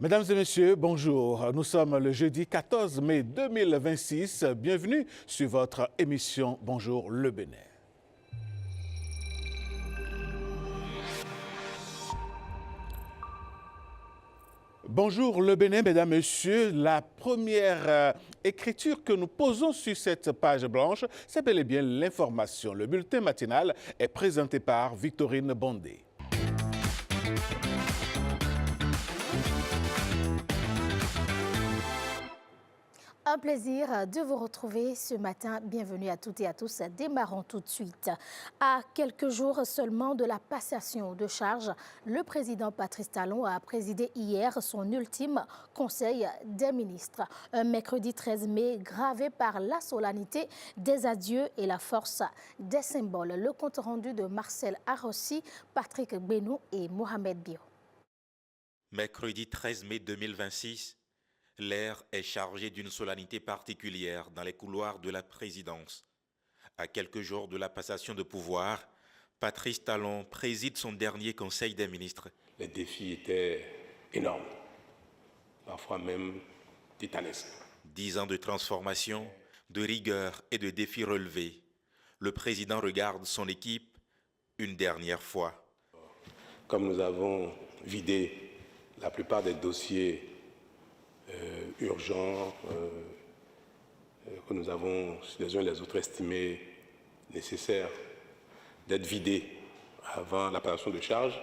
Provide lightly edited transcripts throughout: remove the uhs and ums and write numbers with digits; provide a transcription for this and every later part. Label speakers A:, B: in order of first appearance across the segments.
A: Mesdames et messieurs, bonjour. Nous sommes le jeudi 14 mai 2026. Bienvenue sur votre émission Bonjour le Bénin. Bonjour le Bénin, mesdames et messieurs. La première écriture que nous posons sur cette page blanche, c'est bel et bien l'information. Le bulletin matinal est présenté par Victorine Bondé.
B: Un plaisir de vous retrouver ce matin. Bienvenue à toutes et à tous. Démarrons tout de suite. À quelques jours seulement de la passation de charge, le président Patrice Talon a présidé hier son ultime conseil des ministres. Un mercredi 13 mai gravé par la solennité des adieux et la force des symboles. Le compte rendu de Marcel Arossi, Patrick Benou et Mohamed Bio.
C: Mercredi 13 mai 2026. L'air est chargé d'une solennité particulière dans les couloirs de la présidence. À quelques jours de la passation de pouvoir, Patrice Talon préside son dernier conseil des ministres.
D: Les défis étaient énormes, parfois même titanesques.
C: 10 ans de transformation, de rigueur et de défis relevés. Le président regarde son équipe une dernière fois.
D: Comme nous avons vidé la plupart des dossiers urgents que nous avons les uns et les autres estimés nécessaires d'être vidés avant la passation de charge,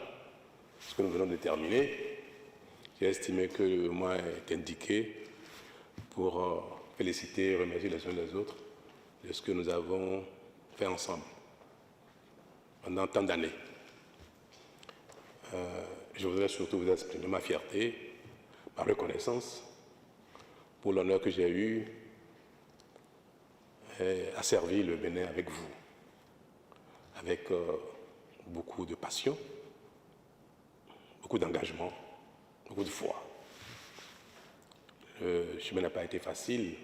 D: ce que nous venons de terminer, j'ai estimé que le moment est indiqué pour féliciter et remercier les uns et les autres de ce que nous avons fait ensemble pendant tant d'années. Je voudrais surtout vous exprimer ma fierté, ma reconnaissance pour l'honneur que j'ai eu à servir le Bénin avec vous, avec beaucoup de passion, beaucoup d'engagement, beaucoup de foi. Le chemin n'a pas été facile,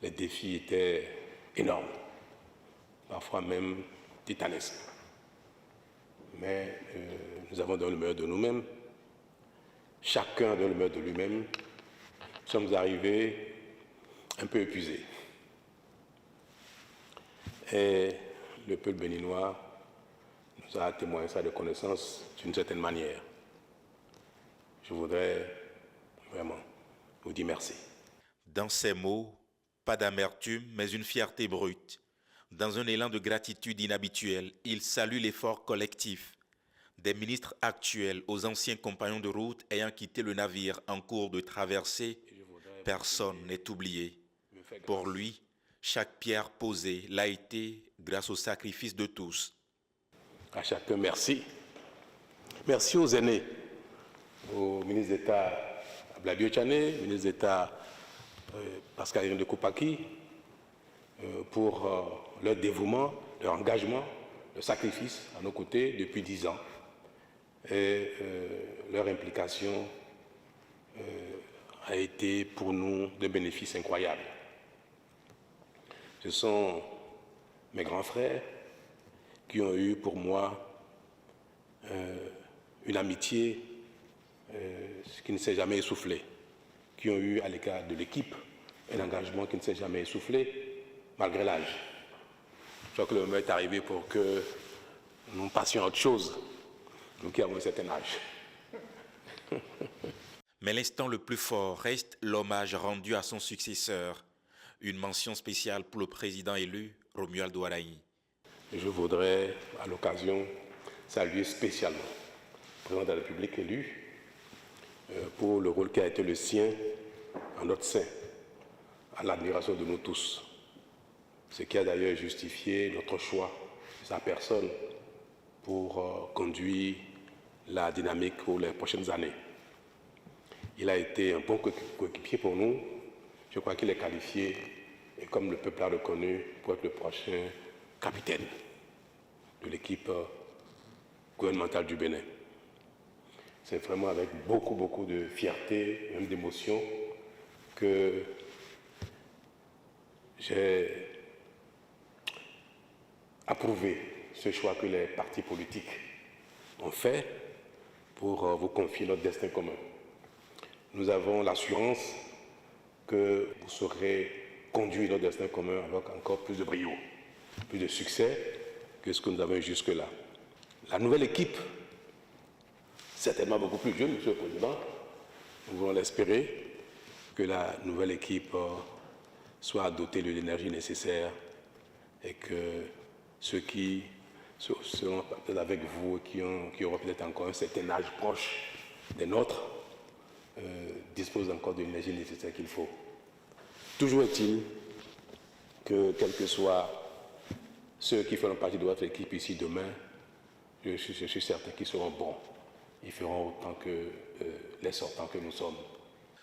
D: les défis étaient énormes, parfois même titanesques. Mais nous avons donné le meilleur de nous-mêmes, chacun donne le meilleur de lui-même. Nous sommes arrivés un peu épuisés. Et le peuple béninois nous a témoigné sa reconnaissance d'une certaine manière. Je voudrais vraiment vous dire merci.
C: Dans ces mots, pas d'amertume, mais une fierté brute. Dans un élan de gratitude inhabituel, il salue l'effort collectif des ministres actuels aux anciens compagnons de route ayant quitté le navire en cours de traversée. Personne n'est oublié. Pour lui, chaque pierre posée l'a été grâce au sacrifice de tous.
D: À chacun, merci. Merci aux aînés, au ministre d'État Abladio Tchané, ministre d'État Pascal de Koupaki, pour leur dévouement, leur engagement, leur sacrifice à nos côtés depuis 10 ans et leur implication a été pour nous de bénéfices incroyables. Ce sont mes grands frères qui ont eu pour moi une amitié qui ne s'est jamais essoufflée, qui ont eu à l'égard de l'équipe un engagement qui ne s'est jamais essoufflé, malgré l'âge. Je crois que le moment est arrivé pour que nous passions à autre chose, nous qui avons un certain âge.
C: Mais l'instant le plus fort reste l'hommage rendu à son successeur. Une mention spéciale pour le président élu, Romualdo Araï.
D: Je voudrais, à l'occasion, saluer spécialement le président de la République élu pour le rôle qui a été le sien en notre sein, à l'admiration de nous tous. Ce qui a d'ailleurs justifié notre choix de sa personne pour conduire la dynamique pour les prochaines années. Il a été un bon coéquipier pour nous. Je crois qu'il est qualifié, et comme le peuple l'a reconnu, pour être le prochain capitaine de l'équipe gouvernementale du Bénin. C'est vraiment avec beaucoup de fierté, même d'émotion, que j'ai approuvé ce choix que les partis politiques ont fait pour vous confier notre destin commun. nous avons l'assurance que vous saurez conduire notre destin commun avec encore plus de brio, plus de succès que ce que nous avons eu jusque-là. La nouvelle équipe, certainement beaucoup plus jeune, Monsieur le Président, nous voulons l'espérer, que la nouvelle équipe soit dotée de l'énergie nécessaire et que ceux qui seront peut-être avec vous et qui auront peut-être encore un certain âge proche des nôtres disposent encore de l'énergie nécessaire qu'il faut. Toujours est-il que, quels que soient ceux qui feront partie de votre équipe ici demain, je suis certain qu'ils seront bons. Ils feront autant que les sortants que nous sommes.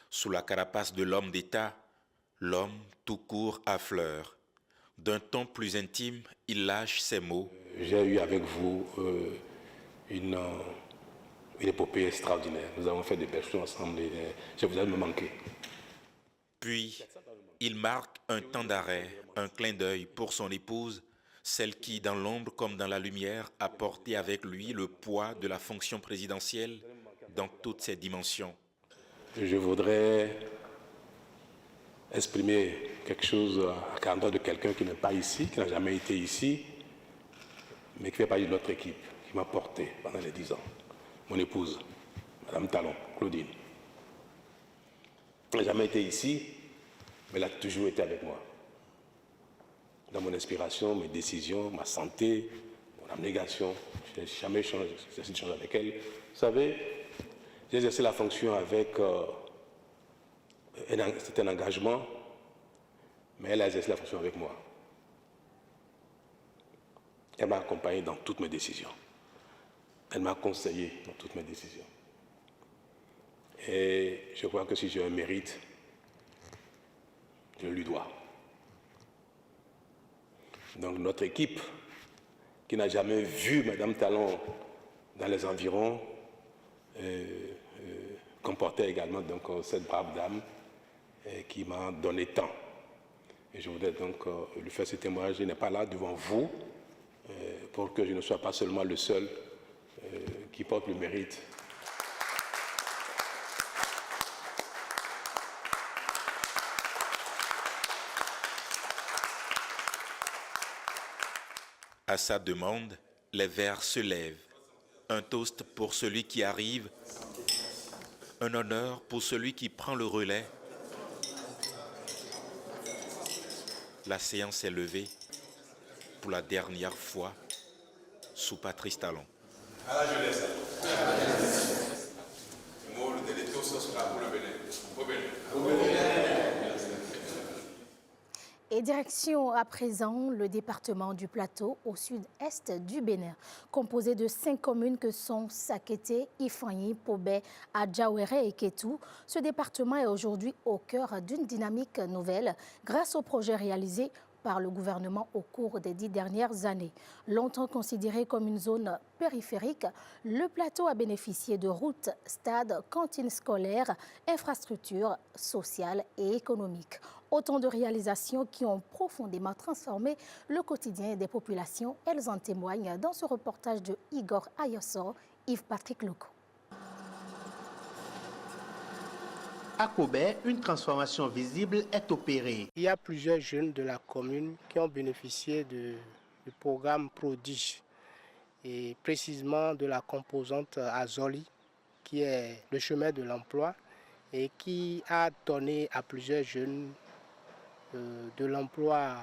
C: Sous la carapace de l'homme d'État, l'homme tout court affleure. D'un ton plus intime, il lâche ces mots.
D: J'ai eu avec vous une épopée extraordinaire. Nous avons fait des belles choses ensemble et je vous ai me manqué.
C: Puis, il marque un temps d'arrêt, un clin d'œil pour son épouse, celle qui, dans l'ombre comme dans la lumière, a porté avec lui le poids de la fonction présidentielle dans toutes ses dimensions.
D: Je voudrais exprimer quelque chose à l'endroit de quelqu'un qui n'est pas ici, qui n'a jamais été ici, mais qui fait partie de notre équipe, qui m'a porté pendant les 10 ans. Mon épouse, Madame Talon, Claudine. Elle n'a jamais été ici, mais elle a toujours été avec moi. Dans mon inspiration, mes décisions, ma santé, mon abnégation, je n'ai jamais changé, j'ai essayé de changer avec elle. Vous savez, j'ai exercé la fonction avec un engagement, mais elle a exercé la fonction avec moi. Elle m'a accompagné dans toutes mes décisions. Elle m'a conseillé dans toutes mes décisions. Et je crois que si j'ai un mérite, je lui dois. Donc notre équipe, qui n'a jamais vu Madame Talon dans les environs, comportait également donc, cette brave dame qui m'a donné tant. Et je voudrais donc lui faire ce témoignage. Il n'est pas là devant vous pour que je ne sois pas seulement le seul qui porte le mérite.
C: À sa demande, les verres se lèvent. Un toast pour celui qui arrive, un honneur pour celui qui prend le relais. La séance est levée pour la dernière fois sous Patrice Talon.
E: À la jeunesse. Le mot de l'étoile sera pour le Bénin. Au Bénin.
B: Et direction à présent le département du Plateau au sud-est du Bénin, composé de 5 communes que sont Sakété, Ifanyi, Pobé, Adjaouéré et Kétou. Ce département est aujourd'hui au cœur d'une dynamique nouvelle grâce aux projets réalisés par le gouvernement au cours des 10 dernières années. Longtemps considéré comme une zone périphérique, le plateau a bénéficié de routes, stades, cantines scolaires, infrastructures sociales et économiques. Autant de réalisations qui ont profondément transformé le quotidien des populations. Elles en témoignent dans ce reportage de Igor Ayossor, Yves-Patrick Loco.
F: À Pobé, une transformation visible est opérée.
G: Il y a plusieurs jeunes de la commune qui ont bénéficié du programme Prodige et précisément de la composante Azoli qui est le chemin de l'emploi et qui a donné à plusieurs jeunes de l'emploi,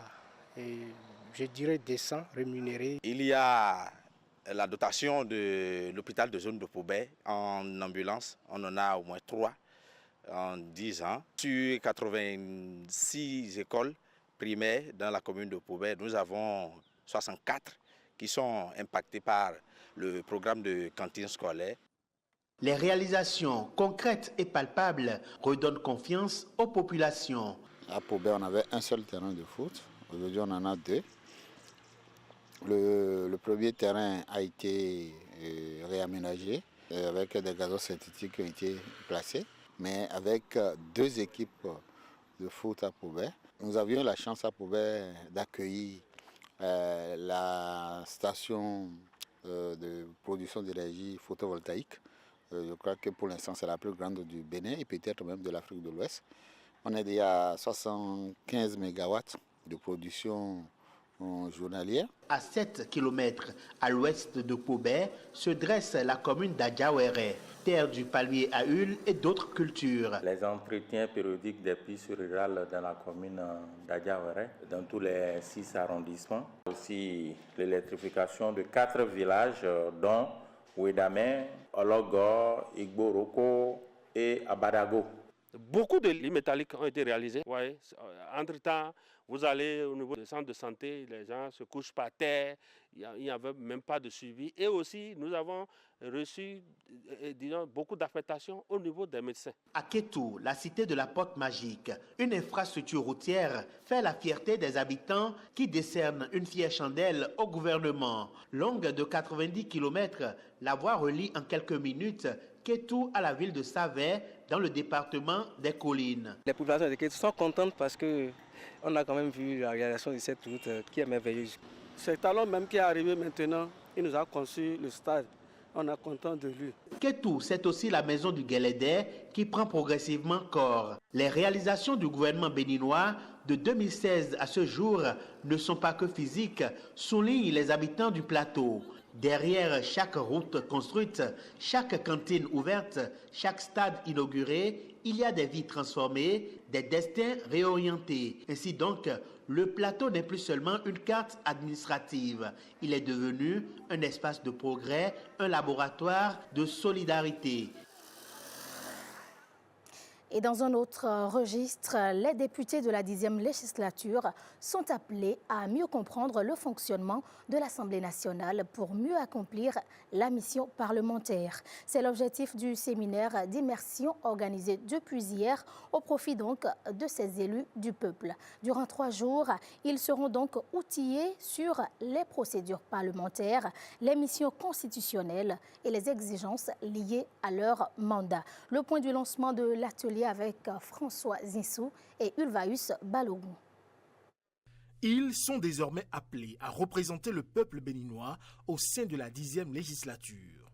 G: je dirais, décent, rémunéré.
H: Il y a la dotation de l'hôpital de zone de Pobé en ambulance. On en a au moins 3 en 10 ans. Sur 86 écoles primaires dans la commune de Pobé, nous avons 64 qui sont impactées par le programme de cantine scolaire.
F: Les réalisations concrètes et palpables redonnent confiance aux populations.
I: À Pobé, on avait un seul terrain de foot. Aujourd'hui, on en a 2. Le premier terrain a été réaménagé avec des gazons synthétiques qui ont été placés, mais avec 2 équipes de foot à Pobé. Nous avions la chance à Pobé d'accueillir la station de production d'énergie photovoltaïque Je crois que pour l'instant, c'est la plus grande du Bénin et peut-être même de l'Afrique de l'Ouest. On est déjà à 75 MW de production journalière.
F: À 7 km à l'ouest de Pobé se dresse la commune d'Adjawéré, terre du palmier à huile et d'autres cultures.
J: Les entretiens périodiques des pistes rurales dans la commune d'Adjawéré, dans tous les 6 arrondissements. Aussi l'électrification de 4 villages, dont Ouedamé, Ologor, Igboroko et Abadago.
K: Beaucoup de lits métalliques ont été réalisés. Ouais. Entre-temps, vous allez au niveau des centres de santé, les gens se couchent par terre, il n'y avait même pas de suivi. Et aussi, nous avons reçu disons, beaucoup d'affectations au niveau des médecins.
F: À Kétou, la cité de la Porte Magique, une infrastructure routière fait la fierté des habitants qui décernent une fière chandelle au gouvernement. Longue de 90 km, la voie relie en quelques minutes Kétou à la ville de Savé, dans le département des Collines.
L: Les populations de Kétou sont contentes parce qu'on a quand même vu la réalisation de cette route qui est merveilleuse.
K: C'est Talon même qui est arrivé maintenant, il nous a conçu le stade. On est content de lui.
F: Kétou, c'est aussi la maison du Guélédé qui prend progressivement corps. Les réalisations du gouvernement béninois de 2016 à ce jour ne sont pas que physiques, soulignent les habitants du plateau. Derrière chaque route construite, chaque cantine ouverte, chaque stade inauguré, il y a des vies transformées, des destins réorientés. Ainsi donc, le plateau n'est plus seulement une carte administrative. Il est devenu un espace de progrès, un laboratoire de solidarité.
B: Et dans un autre registre, les députés de la 10e législature sont appelés à mieux comprendre le fonctionnement de l'Assemblée nationale pour mieux accomplir la mission parlementaire. C'est l'objectif du séminaire d'immersion organisé depuis hier au profit donc de ces élus du peuple. Durant 3 jours, ils seront donc outillés sur les procédures parlementaires, les missions constitutionnelles et les exigences liées à leur mandat. Le point du lancement de l'atelier avec François Zinsou et Ulvaeus Balogun.
M: Ils sont désormais appelés à représenter le peuple béninois au sein de la 10e législature.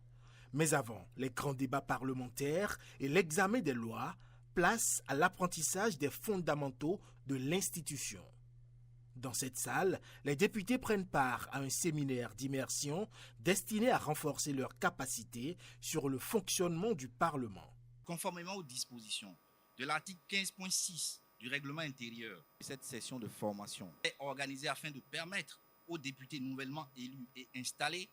M: Mais avant, les grands débats parlementaires et l'examen des lois, place à l'apprentissage des fondamentaux de l'institution. Dans cette salle, les députés prennent part à un séminaire d'immersion destiné à renforcer leurs capacités sur le fonctionnement du Parlement.
N: Conformément aux dispositions de l'article 15.6 du règlement intérieur, cette session de formation est organisée afin de permettre aux députés nouvellement élus et installés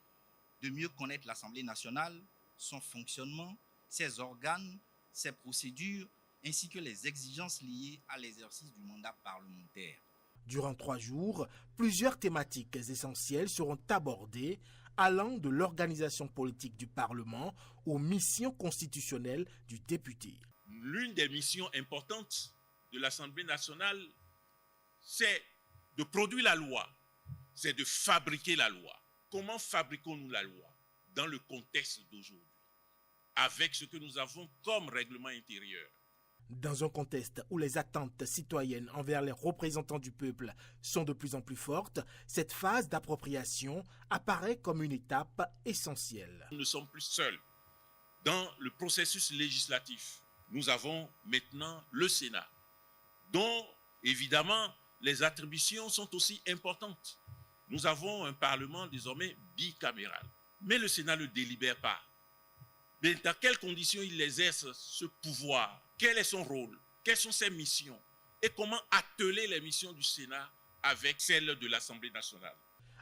N: de mieux connaître l'Assemblée nationale, son fonctionnement, ses organes, ses procédures, ainsi que les exigences liées à l'exercice du mandat parlementaire.
M: Durant 3 jours, plusieurs thématiques essentielles seront abordées, allant de l'organisation politique du Parlement aux missions constitutionnelles du député.
O: L'une des missions importantes de l'Assemblée nationale, c'est de produire la loi, c'est de fabriquer la loi. Comment fabriquons-nous la loi dans le contexte d'aujourd'hui, avec ce que nous avons comme règlement intérieur?
M: Dans un contexte où les attentes citoyennes envers les représentants du peuple sont de plus en plus fortes, cette phase d'appropriation apparaît comme une étape essentielle.
O: Nous ne sommes plus seuls dans le processus législatif. Nous avons maintenant le Sénat, dont évidemment les attributions sont aussi importantes. Nous avons un Parlement désormais bicaméral, mais le Sénat ne délibère pas. Mais dans quelles conditions il exerce ce pouvoir? Quel est son rôle? Quelles sont ses missions? Et comment atteler les missions du Sénat avec celles de l'Assemblée nationale?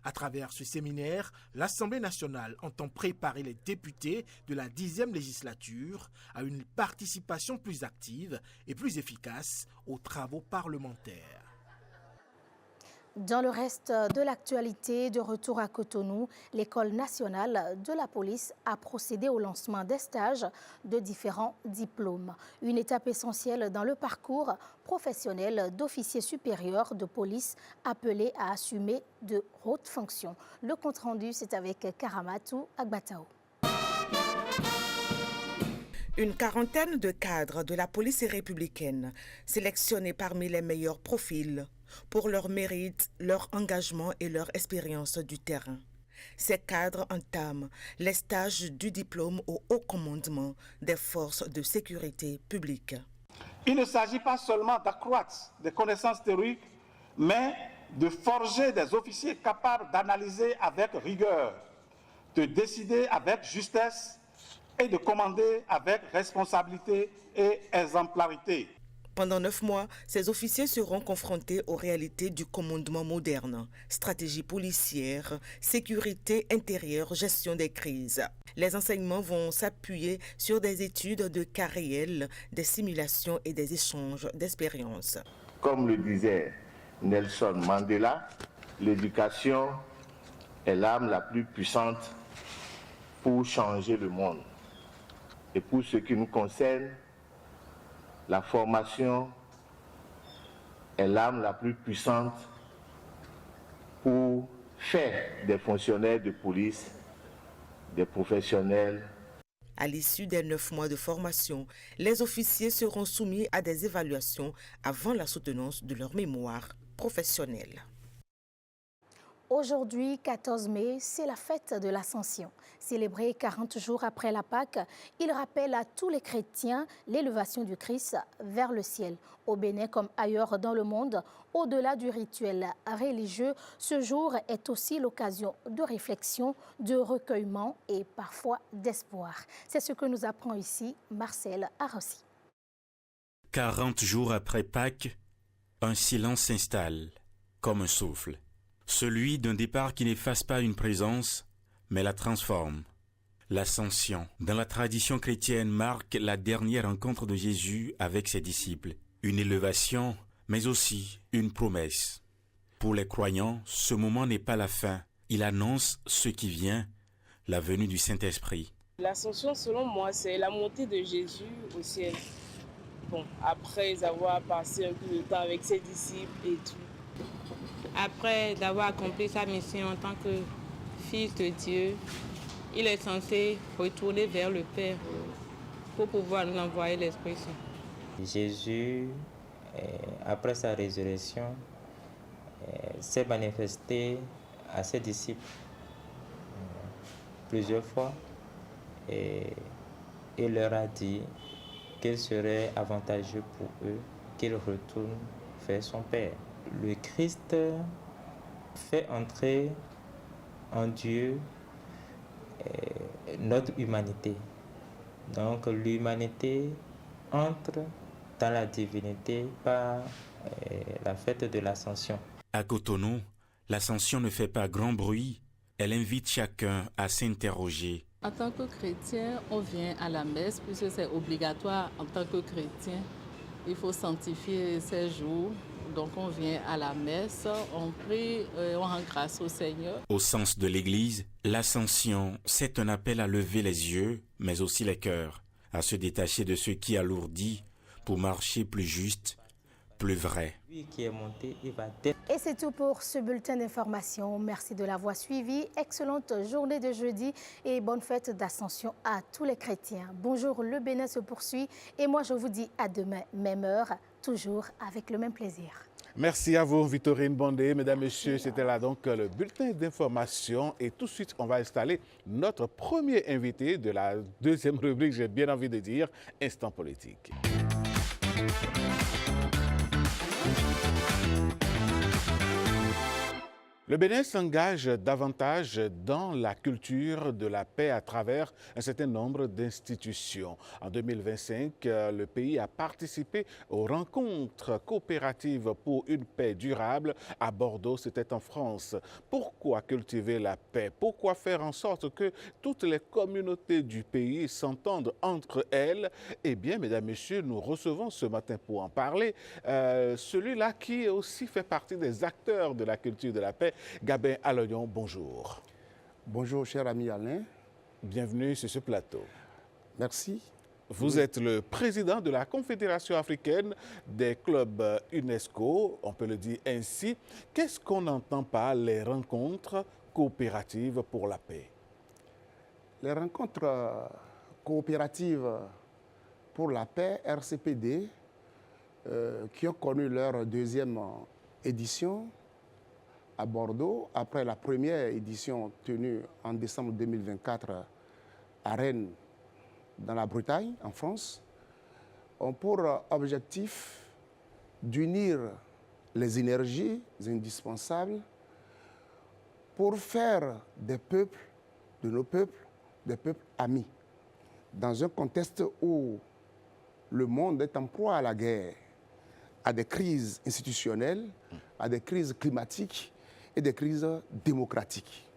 M: À travers ce séminaire, l'Assemblée nationale entend préparer les députés de la 10e législature à une participation plus active et plus efficace aux travaux parlementaires.
B: Dans le reste de l'actualité, de retour à Cotonou, l'École nationale de la police a procédé au lancement des stages de différents diplômes. Une étape essentielle dans le parcours professionnel d'officiers supérieurs de police appelés à assumer de hautes fonctions. Le compte-rendu, c'est avec Karamatou Agbatao.
P: Une quarantaine de cadres de la police républicaine sélectionnés parmi les meilleurs profils pour leur mérite, leur engagement et leur expérience du terrain. Ces cadres entament les stages du diplôme au haut commandement des forces de sécurité publique.
Q: Il ne s'agit pas seulement d'accroître des connaissances théoriques, mais de forger des officiers capables d'analyser avec rigueur, de décider avec justesse et de commander avec responsabilité et exemplarité.
P: Pendant 9 mois, ces officiers seront confrontés aux réalités du commandement moderne, stratégie policière, sécurité intérieure, gestion des crises. Les enseignements vont s'appuyer sur des études de cas réels, des simulations et des échanges d'expériences.
R: Comme le disait Nelson Mandela, l'éducation est l'arme la plus puissante pour changer le monde. Et pour ce qui nous concerne, la formation est l'arme la plus puissante pour faire des fonctionnaires de police des professionnels.
P: À l'issue des 9 mois de formation, les officiers seront soumis à des évaluations avant la soutenance de leur mémoire professionnelle.
B: Aujourd'hui, 14 mai, c'est la fête de l'Ascension. Célébrée 40 jours après la Pâque, il rappelle à tous les chrétiens l'élévation du Christ vers le ciel. Au Bénin comme ailleurs dans le monde, au-delà du rituel religieux, ce jour est aussi l'occasion de réflexion, de recueillement et parfois d'espoir. C'est ce que nous apprend ici Marcel Arossi.
S: 40 jours après Pâques, un silence s'installe, comme un souffle. Celui d'un départ qui n'efface pas une présence, mais la transforme. L'Ascension, dans la tradition chrétienne, marque la dernière rencontre de Jésus avec ses disciples. Une élévation, mais aussi une promesse. Pour les croyants, ce moment n'est pas la fin. Il annonce ce qui vient, la venue du Saint-Esprit.
T: L'Ascension, selon moi, c'est la montée de Jésus au ciel. Bon, après avoir passé un peu de temps avec ses disciples et tout.
U: Après d'avoir accompli sa mission en tant que fils de Dieu, il est censé retourner vers le Père pour pouvoir nous envoyer l'Esprit Saint.
J: Jésus, après sa résurrection, s'est manifesté à ses disciples plusieurs fois et il leur a dit qu'il serait avantageux pour eux qu'ils retournent vers son Père. Le Christ fait entrer en Dieu notre humanité. Donc l'humanité entre dans la divinité par la fête de l'Ascension.
S: À Cotonou, l'Ascension ne fait pas grand bruit. Elle invite chacun à s'interroger.
V: En tant que chrétien, on vient à la messe puisque c'est obligatoire en tant que chrétien. Il faut sanctifier ces jours. Donc on vient à la messe, on prie, on rend grâce au Seigneur.
S: Au sens de l'Église, l'Ascension, c'est un appel à lever les yeux, mais aussi les cœurs, à se détacher de ce qui alourdit pour marcher plus juste, plus vrai.
J: Lui qui est monté, il va
B: Et c'est tout pour ce bulletin d'information. Merci de l'avoir suivi. Excellente journée de jeudi et bonne fête d'Ascension à tous les chrétiens. Bonjour, le Bénin se poursuit et moi je vous dis à demain, même heure, toujours avec le même plaisir.
A: Merci à vous, Victorine Bondé. Mesdames, Messieurs, c'était là donc le bulletin d'information. Et tout de suite, on va installer notre premier invité de la deuxième rubrique, j'ai bien envie de dire, Instant politique. Le Bénin s'engage davantage dans la culture de la paix à travers un certain nombre d'institutions. En 2025, le pays a participé aux rencontres coopératives pour une paix durable à Bordeaux, c'était en France. Pourquoi cultiver la paix? Pourquoi faire en sorte que toutes les communautés du pays s'entendent entre elles? Eh bien, mesdames, messieurs, nous recevons ce matin pour en parler celui-là qui aussi fait partie des acteurs de la culture de la paix, Gabin Aloyon, bonjour.
W: Bonjour, cher ami Alain.
A: Bienvenue sur ce plateau.
W: Merci.
A: Vous êtes le président de la Confédération africaine des clubs UNESCO, on peut le dire ainsi. Qu'est-ce qu'on entend par les rencontres coopératives pour la paix?
W: Les rencontres coopératives pour la paix, RCPD, qui ont connu leur deuxième édition, à Bordeaux, après la première édition tenue en décembre 2024 à Rennes, dans la Bretagne, en France, ont pour objectif d'unir les énergies indispensables pour faire des peuples, de nos peuples, des peuples amis. Dans un contexte où le monde est en proie à la guerre, à des crises institutionnelles, à des crises climatiques et des crises démocratiques.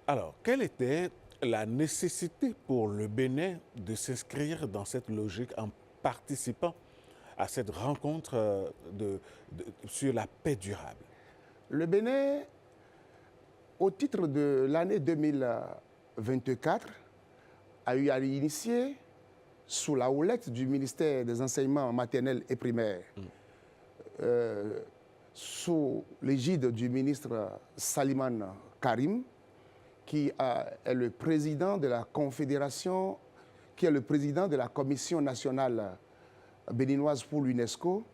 A: Alors, quelle était la nécessité pour le Bénin de s'inscrire dans cette logique en participant à cette rencontre sur la paix durable?
W: Le Bénin, au titre de l'année 2024, a eu à initier, sous la houlette du ministère des Enseignements maternels et primaires, sous l'égide du ministre Saliman Karim, qui est le président de la Confédération, qui est le président de la Commission nationale béninoise pour l'UNESCO.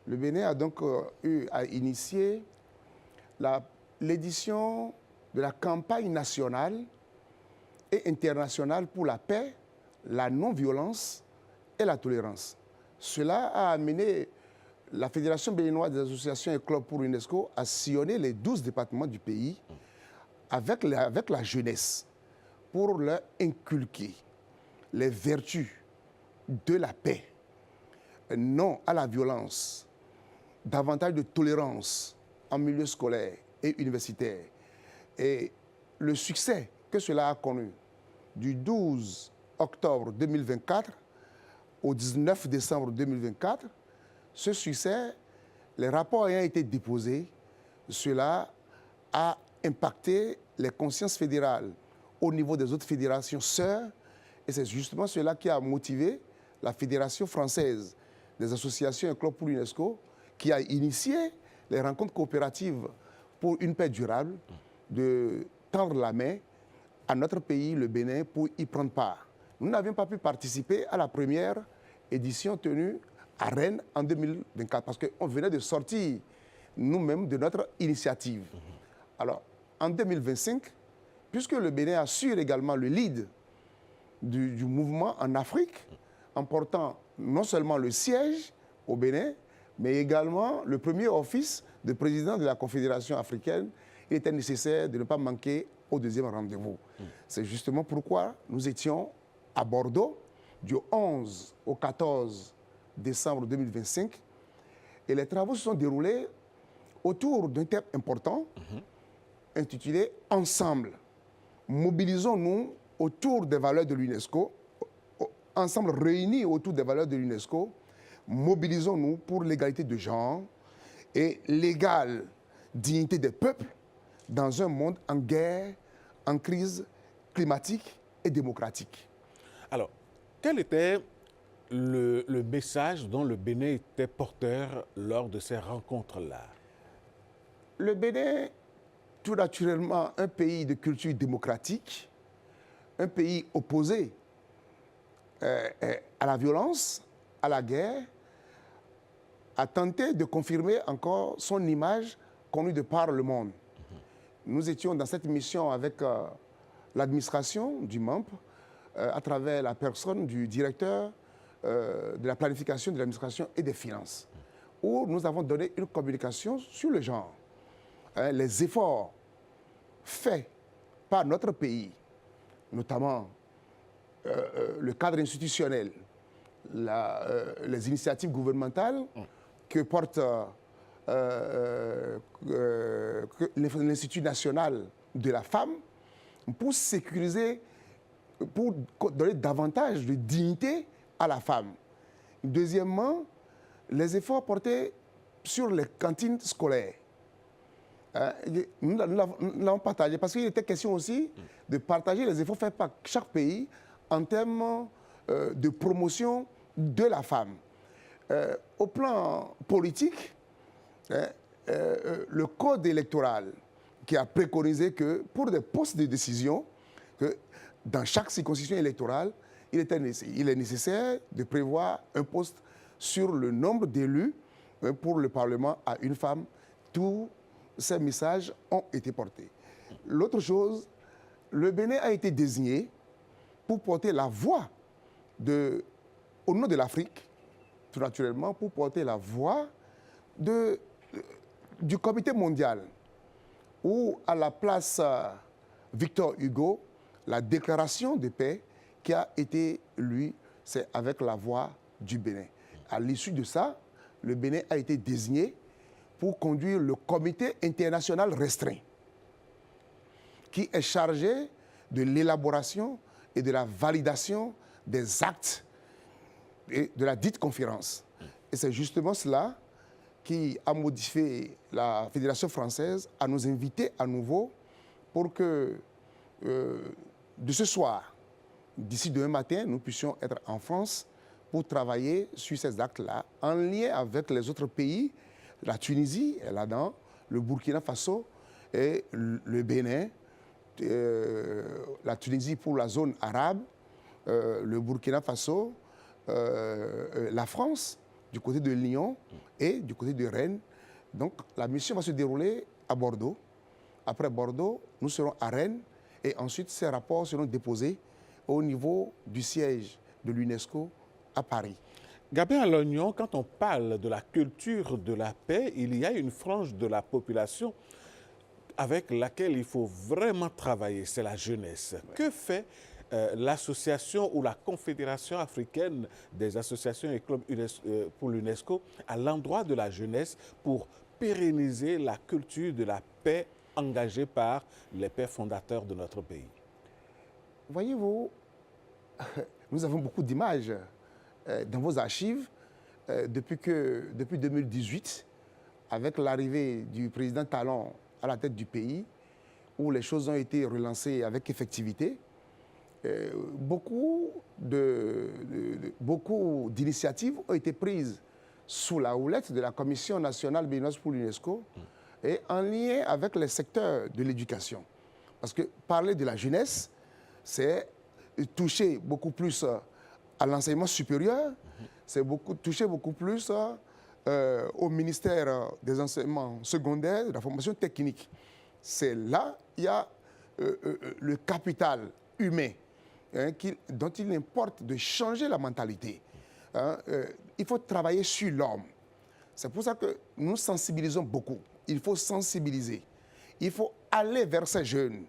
W: Le Bénin a donc eu à initier l'édition de la campagne nationale et internationale pour la paix, la non-violence et la tolérance. Cela a amené la Fédération béninoise des associations et clubs pour l'UNESCO à sillonner les 12 départements du pays avec la jeunesse pour leur inculquer les vertus de la paix, non à la violence, davantage de tolérance en milieu scolaire et universitaire. Et le succès que cela a connu du 12 octobre 2024 au 19 décembre 2024, ce succès, les rapports ayant été déposés, cela a impacté les consciences fédérales au niveau des autres fédérations sœurs. Et c'est justement cela qui a motivé la Fédération française des associations et clubs pour l'UNESCO, qui a initié les rencontres coopératives pour une paix durable, de tendre la main à notre pays, le Bénin, pour y prendre part. Nous n'avions pas pu participer à la première édition tenue à Rennes en 2024 parce qu'on venait de sortir nous-mêmes de notre initiative. Alors, en 2025, puisque le Bénin assure également le lead du mouvement en Afrique, en portant non seulement le siège au Bénin, mais également le premier office de président de la Confédération africaine, il était nécessaire de ne pas manquer au deuxième rendez-vous. C'est justement pourquoi nous étions à Bordeaux du 11 au 14 décembre 2025 et les travaux se sont déroulés autour d'un thème important intitulé « Ensemble, mobilisons-nous autour des valeurs de l'UNESCO, ensemble réunis autour des valeurs de l'UNESCO, mobilisons-nous pour l'égalité de genre et l'égale dignité des peuples dans un monde en guerre, en crise climatique et démocratique. »
A: Alors, quel était le message dont le Bénin était porteur lors de ces rencontres-là?
W: Le Bénin, tout naturellement, un pays de culture démocratique, un pays opposé à la violence, à la guerre, a tenté de confirmer encore son image connue de par le monde. Nous étions dans cette mission avec l'administration du MAMP, à travers la personne du directeur de la planification de l'administration et des finances, où nous avons donné une communication sur le genre. Les efforts faits par notre pays, notamment le cadre institutionnel, les initiatives gouvernementales que porte l'Institut national de la femme pour sécuriser, pour donner davantage de dignité à la femme. Deuxièmement, les efforts portés sur les cantines scolaires. Nous l'avons partagé parce qu'il était question aussi de partager les efforts faits par chaque pays en termes de promotion de la femme. Au plan politique, le code électoral qui a préconisé que pour des postes de décision, que dans chaque circonscription électorale, il est nécessaire de prévoir un poste sur le nombre d'élus pour le Parlement à une femme tous ces messages ont été portés. L'autre chose, le Bénin a été désigné pour porter la voix au nom de l'Afrique, tout naturellement, pour porter la voix du comité mondial, où à la place Victor Hugo, la déclaration de paix qui a été lue, c'est avec la voix du Bénin. À l'issue de ça, le Bénin a été désigné pour conduire le comité international restreint, qui est chargé de l'élaboration et de la validation des actes et de la dite conférence. Et c'est justement cela qui a modifié la Fédération française à nous inviter à nouveau pour que, de ce soir, d'ici demain matin, nous puissions être en France pour travailler sur ces actes-là, en lien avec les autres pays, la Tunisie est là-dedans, le Burkina Faso et le Bénin, la Tunisie pour la zone arabe, le Burkina Faso, la France, du côté de Lyon et du côté de Rennes. Donc la mission va se dérouler à Bordeaux. Après Bordeaux, nous serons à Rennes et ensuite ces rapports seront déposés au niveau du siège de l'UNESCO à Paris.
A: Gabriel Lognon, quand on parle de la culture de la paix, il y a une frange de la population avec laquelle il faut vraiment travailler, c'est la jeunesse. Ouais. Que fait l'association ou la Confédération africaine des associations et clubs pour l'UNESCO à l'endroit de la jeunesse pour pérenniser la culture de la paix engagée par les pères fondateurs de notre pays?
W: Voyez-vous, nous avons beaucoup d'images dans vos archives depuis 2018, avec l'arrivée du président Talon à la tête du pays, où les choses ont été relancées avec effectivité. Beaucoup d'initiatives ont été prises sous la houlette de la Commission nationale béninoise pour l'UNESCO et en lien avec les secteurs de l'éducation. Parce que parler de la jeunesse, c'est toucher beaucoup plus à l'enseignement supérieur, c'est toucher beaucoup plus au ministère des enseignements secondaires, de la formation technique. C'est là il y a le capital humain dont il importe de changer la mentalité. Il faut travailler sur l'homme. C'est pour ça que nous sensibilisons beaucoup. Il faut sensibiliser. Il faut aller vers ces jeunes.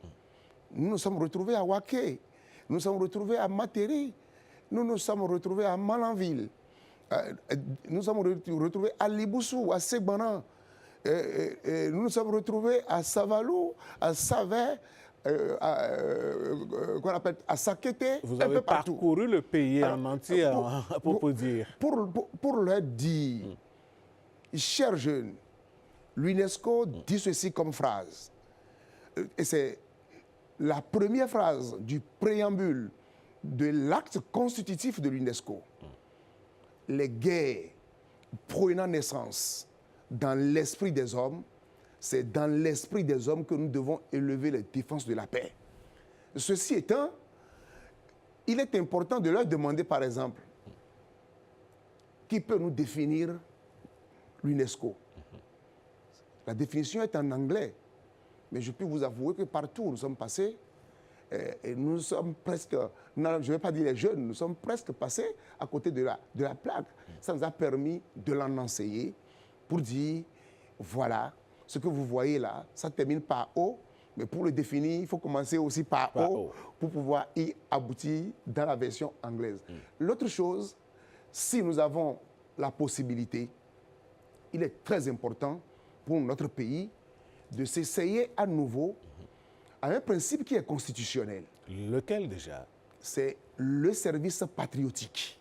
W: Nous nous sommes retrouvés à Waké, nous nous sommes retrouvés à Matéri, nous nous sommes retrouvés à Malanville, nous nous sommes retrouvés à Liboussou, à Segbanan, nous nous sommes retrouvés à Savalou, à Savet, qu'on appelle à Sakété.
A: Vous avez parcouru le pays en entier pour dire.
W: Pour leur dire, chers jeunes, l'UNESCO dit ceci comme phrase. Et c'est la première phrase du préambule de l'acte constitutif de l'UNESCO. Les guerres prenant naissance dans l'esprit des hommes, c'est dans l'esprit des hommes que nous devons élever les défenses de la paix. Ceci étant, il est important de leur demander, par exemple, qui peut nous définir l'UNESCO. La définition est en anglais, mais je peux vous avouer que partout où nous sommes passés, et nous sommes presque, non, je ne vais pas dire les jeunes, nous sommes presque passés à côté de la plaque. Ça nous a permis de l'en enseigner pour dire, voilà, ce que vous voyez là, ça termine par O, mais pour le définir, il faut commencer aussi par O pour pouvoir y aboutir dans la version anglaise. L'autre chose, si nous avons la possibilité, il est très important pour notre pays de s'essayer à nouveau à un principe qui est constitutionnel.
A: Lequel déjà?
W: C'est le service patriotique.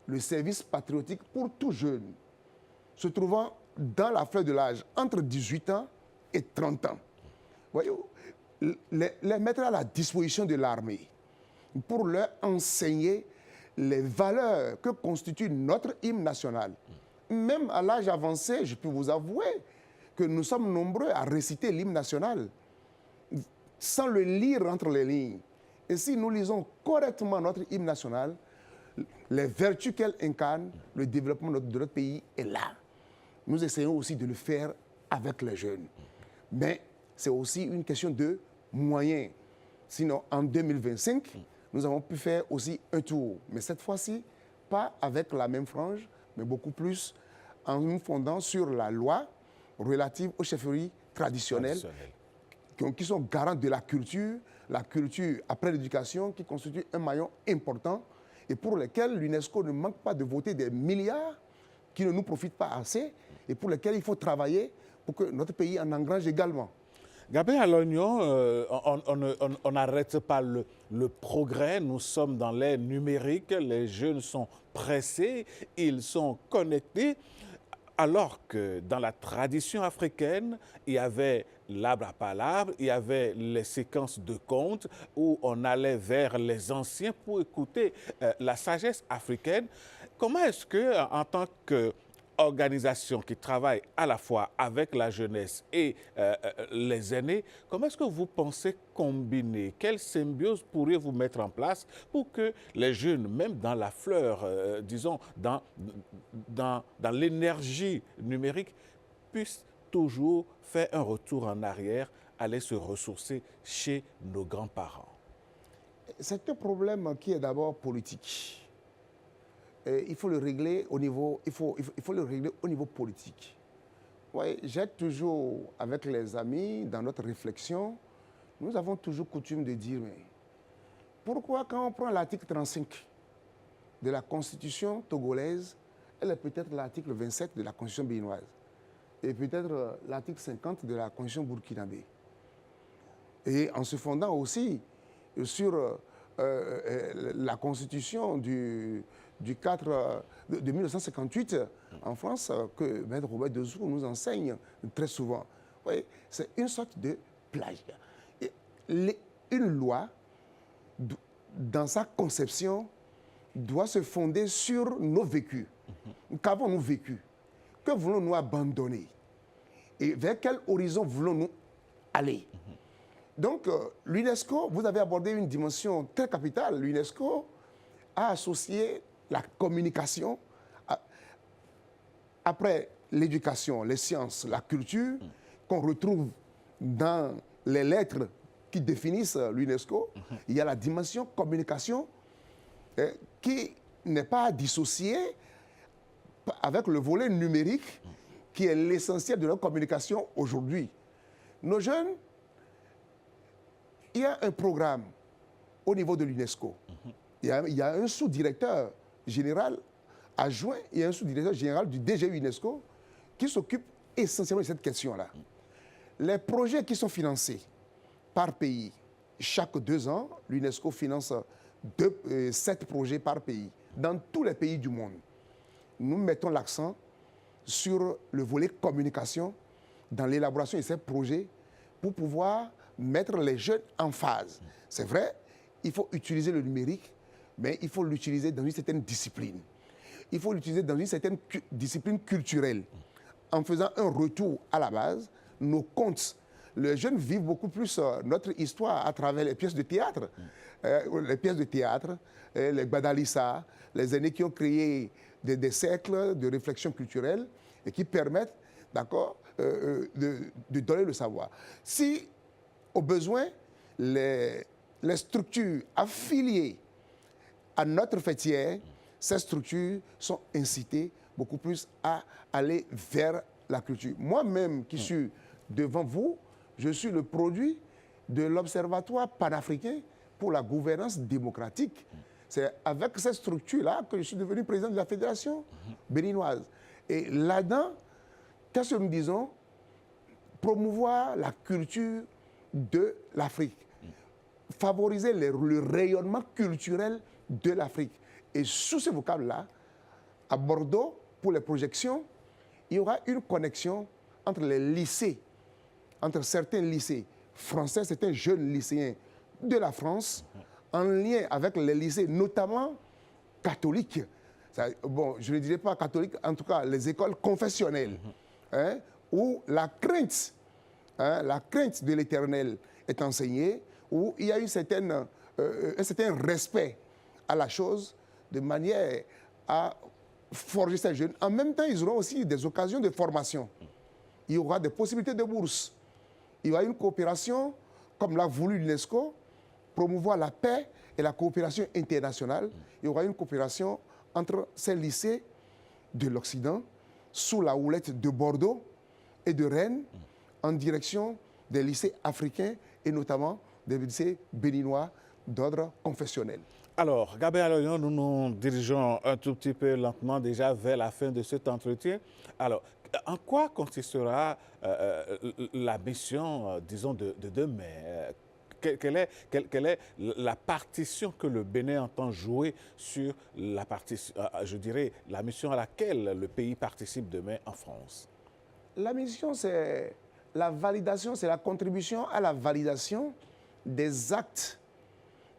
W: Le service patriotique pour tout jeune se trouvant dans la fleur de l'âge entre 18 ans et 30 ans. Voyez-vous, les mettre à la disposition de l'armée pour leur enseigner les valeurs que constitue notre hymne national. Même à l'âge avancé, je peux vous avouer que nous sommes nombreux à réciter l'hymne national sans le lire entre les lignes. Et si nous lisons correctement notre hymne national, les vertus qu'elle incarne, le développement de notre pays est là. Nous essayons aussi de le faire avec les jeunes. Mais c'est aussi une question de moyens. Sinon, en 2025, nous avons pu faire aussi un tour. Mais cette fois-ci, pas avec la même frange, mais beaucoup plus en nous fondant sur la loi relative aux chefferies traditionnelles qui sont garantes de la culture après l'éducation qui constitue un maillon important et pour lesquels l'UNESCO ne manque pas de voter des milliards qui ne nous profitent pas assez et pour lesquels il faut travailler pour que notre pays en engrange également.
A: Gabriel Alognon, on n'arrête pas le progrès. Nous sommes dans l'ère numérique. Les jeunes sont pressés, ils sont connectés. Alors que dans la tradition africaine, il y avait l'arbre à palabres, il y avait les séquences de contes où on allait vers les anciens pour écouter la sagesse africaine. Comment est-ce que, en tant qu'organisation qui travaille à la fois avec la jeunesse et les aînés, comment est-ce que vous pensez combiner? Quelle symbiose pourriez-vous mettre en place pour que les jeunes, même dans la fleur, disons, dans l'énergie numérique, puissent toujours faire un retour en arrière, aller se ressourcer chez nos grands-parents?
W: C'est un problème qui est d'abord politique. Il faut le régler au niveau, il faut le régler au niveau politique. Ouais, j'ai toujours, avec les amis, dans notre réflexion, nous avons toujours coutume de dire, mais pourquoi quand on prend l'article 35 de la Constitution togolaise, elle est peut-être l'article 27 de la Constitution béninoise et peut-être l'article 50 de la Constitution burkinabé. Et en se fondant aussi sur la Constitution de 1958 en France, que Maître Robert Dezour nous enseigne très souvent. Oui, c'est une sorte de plagiat. Une loi, dans sa conception, doit se fonder sur nos vécus. Qu'avons-nous vécu? Que voulons-nous abandonner? Et vers quel horizon voulons-nous aller? Donc, l'UNESCO, vous avez abordé une dimension très capitale. L'UNESCO a associé la communication après l'éducation, les sciences, la culture, qu'on retrouve dans les lettres qui définissent l'UNESCO. Il y a la dimension communication qui n'est pas dissociée avec le volet numérique qui est l'essentiel de leur communication aujourd'hui. Nos jeunes, il y a un programme au niveau de l'UNESCO. Il y a un sous-directeur général adjoint et un sous-directeur général du DG UNESCO qui s'occupe essentiellement de cette question-là. Les projets qui sont financés par pays, chaque 2 ans, l'UNESCO finance 7 projets par pays, dans tous les pays du monde. Nous mettons l'accent sur le volet communication dans l'élaboration de ces projets pour pouvoir mettre les jeunes en phase. C'est vrai, il faut utiliser le numérique, mais il faut l'utiliser dans une certaine discipline. Il faut l'utiliser dans une certaine discipline culturelle. En faisant un retour à la base, nos contes, les jeunes vivent beaucoup plus notre histoire à travers les pièces de théâtre. Les Badalissa, les aînés qui ont créé des cercles de réflexion culturelle et qui permettent, d'accord, de donner le savoir. Si, au besoin, les structures affiliées à notre fêtière, ces structures sont incitées beaucoup plus à aller vers la culture. Moi-même qui suis devant vous, je suis le produit de l'Observatoire panafricain pour la gouvernance démocratique. C'est avec cette structure-là que je suis devenu président de la Fédération béninoise. Et là-dedans, qu'est-ce que nous disons? Promouvoir la culture de l'Afrique. Favoriser le rayonnement culturel de l'Afrique. Et sous ce vocable-là, à Bordeaux, pour les projections, il y aura une connexion entre les lycées, entre certains lycées français, certains jeunes lycéens de la France, en lien avec les lycées, notamment catholiques. Bon, je ne dirais pas catholiques, en tout cas les écoles confessionnelles, où la crainte de l'Éternel est enseignée, où il y a un certain respect à la chose, de manière à forger ces jeunes. En même temps, ils auront aussi des occasions de formation. il y aura des possibilités de bourse. Il y aura une coopération, comme l'a voulu l'UNESCO, promouvoir la paix et la coopération internationale. Il y aura une coopération entre ces lycées de l'Occident, sous la houlette de Bordeaux et de Rennes, en direction des lycées africains et notamment des lycées béninois d'ordre confessionnel.
A: Alors, Gabriel Aloyon, nous nous dirigeons un tout petit peu lentement déjà vers la fin de cet entretien. Alors, en quoi consistera la mission, disons, de demain? Quelle est la partition que le Bénin entend jouer sur la mission à laquelle le pays participe demain en France?
W: La mission, c'est la validation, c'est la contribution à la validation des actes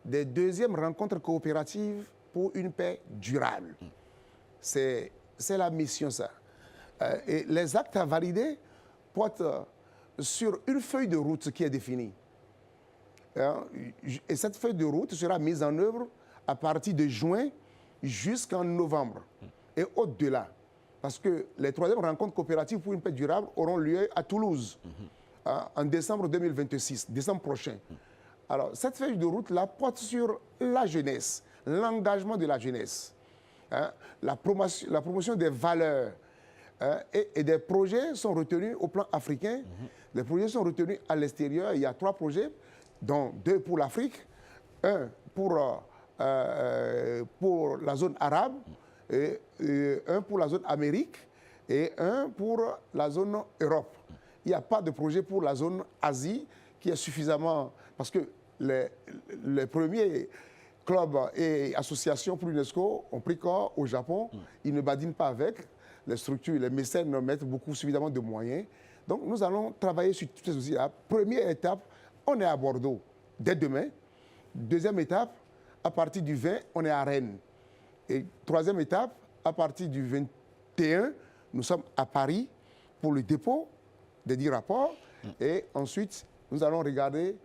W: des deuxièmes rencontres coopératives pour une paix durable. C'est la mission, ça. Et les actes à valider portent sur une feuille de route qui est définie. Et cette feuille de route sera mise en œuvre à partir de juin jusqu'en novembre et au-delà. Parce que les troisièmes rencontres coopératives pour une paix durable auront lieu à Toulouse en décembre 2026, décembre prochain. Alors, cette feuille de route-là porte sur la jeunesse, l'engagement de la jeunesse, la promotion des valeurs et des projets sont retenus au plan africain. Les projets sont retenus à l'extérieur. Il y a 3 projets, dont 2 pour l'Afrique, 1 pour la zone arabe, et 1 pour la zone Amérique et 1 pour la zone Europe. Il n'y a pas de projet pour la zone Asie qui est suffisamment... Parce que les premiers clubs et associations pour l'UNESCO ont pris corps au Japon. Ils ne badinent pas avec. Les structures, les mécènes mettent suffisamment de moyens. Donc nous allons travailler sur toutes ces choses-là. Première étape, on est à Bordeaux dès demain. Deuxième étape, à partir du 20, on est à Rennes. Et troisième étape, à partir du 21, nous sommes à Paris pour le dépôt des 10 rapports. Et ensuite, nous allons regarder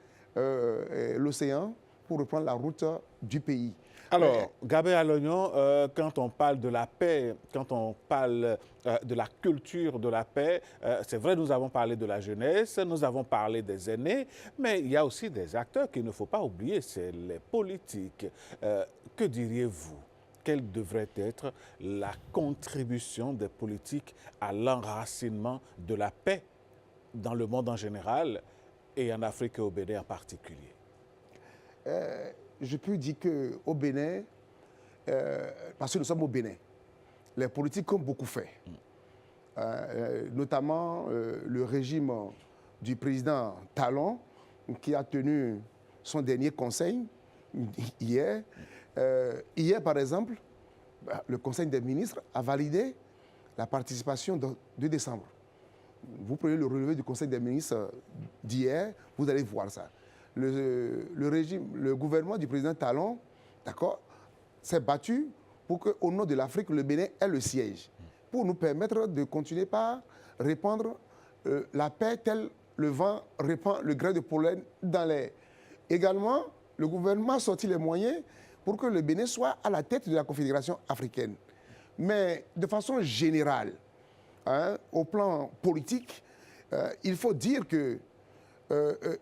W: l'océan pour reprendre la route du pays.
A: Alors, Gabriel Aloyon, quand on parle de la paix, quand on parle de la culture de la paix, c'est vrai, nous avons parlé de la jeunesse, nous avons parlé des aînés, mais il y a aussi des acteurs qu'il ne faut pas oublier, c'est les politiques. Que diriez-vous? Quelle devrait être la contribution des politiques à l'enracinement de la paix dans le monde en général et en Afrique et au Bénin en particulier?
W: Je peux dire qu'au Bénin, parce que nous sommes au Bénin, les politiques ont beaucoup fait. Notamment le régime du président Talon, qui a tenu son dernier conseil hier. Hier, par exemple, le Conseil des ministres a validé la participation de décembre. Vous prenez le relevé du Conseil des ministres d'hier, vous allez voir ça. Le gouvernement du président Talon, d'accord, s'est battu pour qu'au nom de l'Afrique, le Bénin ait le siège, pour nous permettre de continuer par répandre la paix tel le vent répand le grain de pollen dans l'air. Également, le gouvernement a sorti les moyens pour que le Bénin soit à la tête de la Confédération africaine. Mais de façon générale, au plan politique, il faut dire que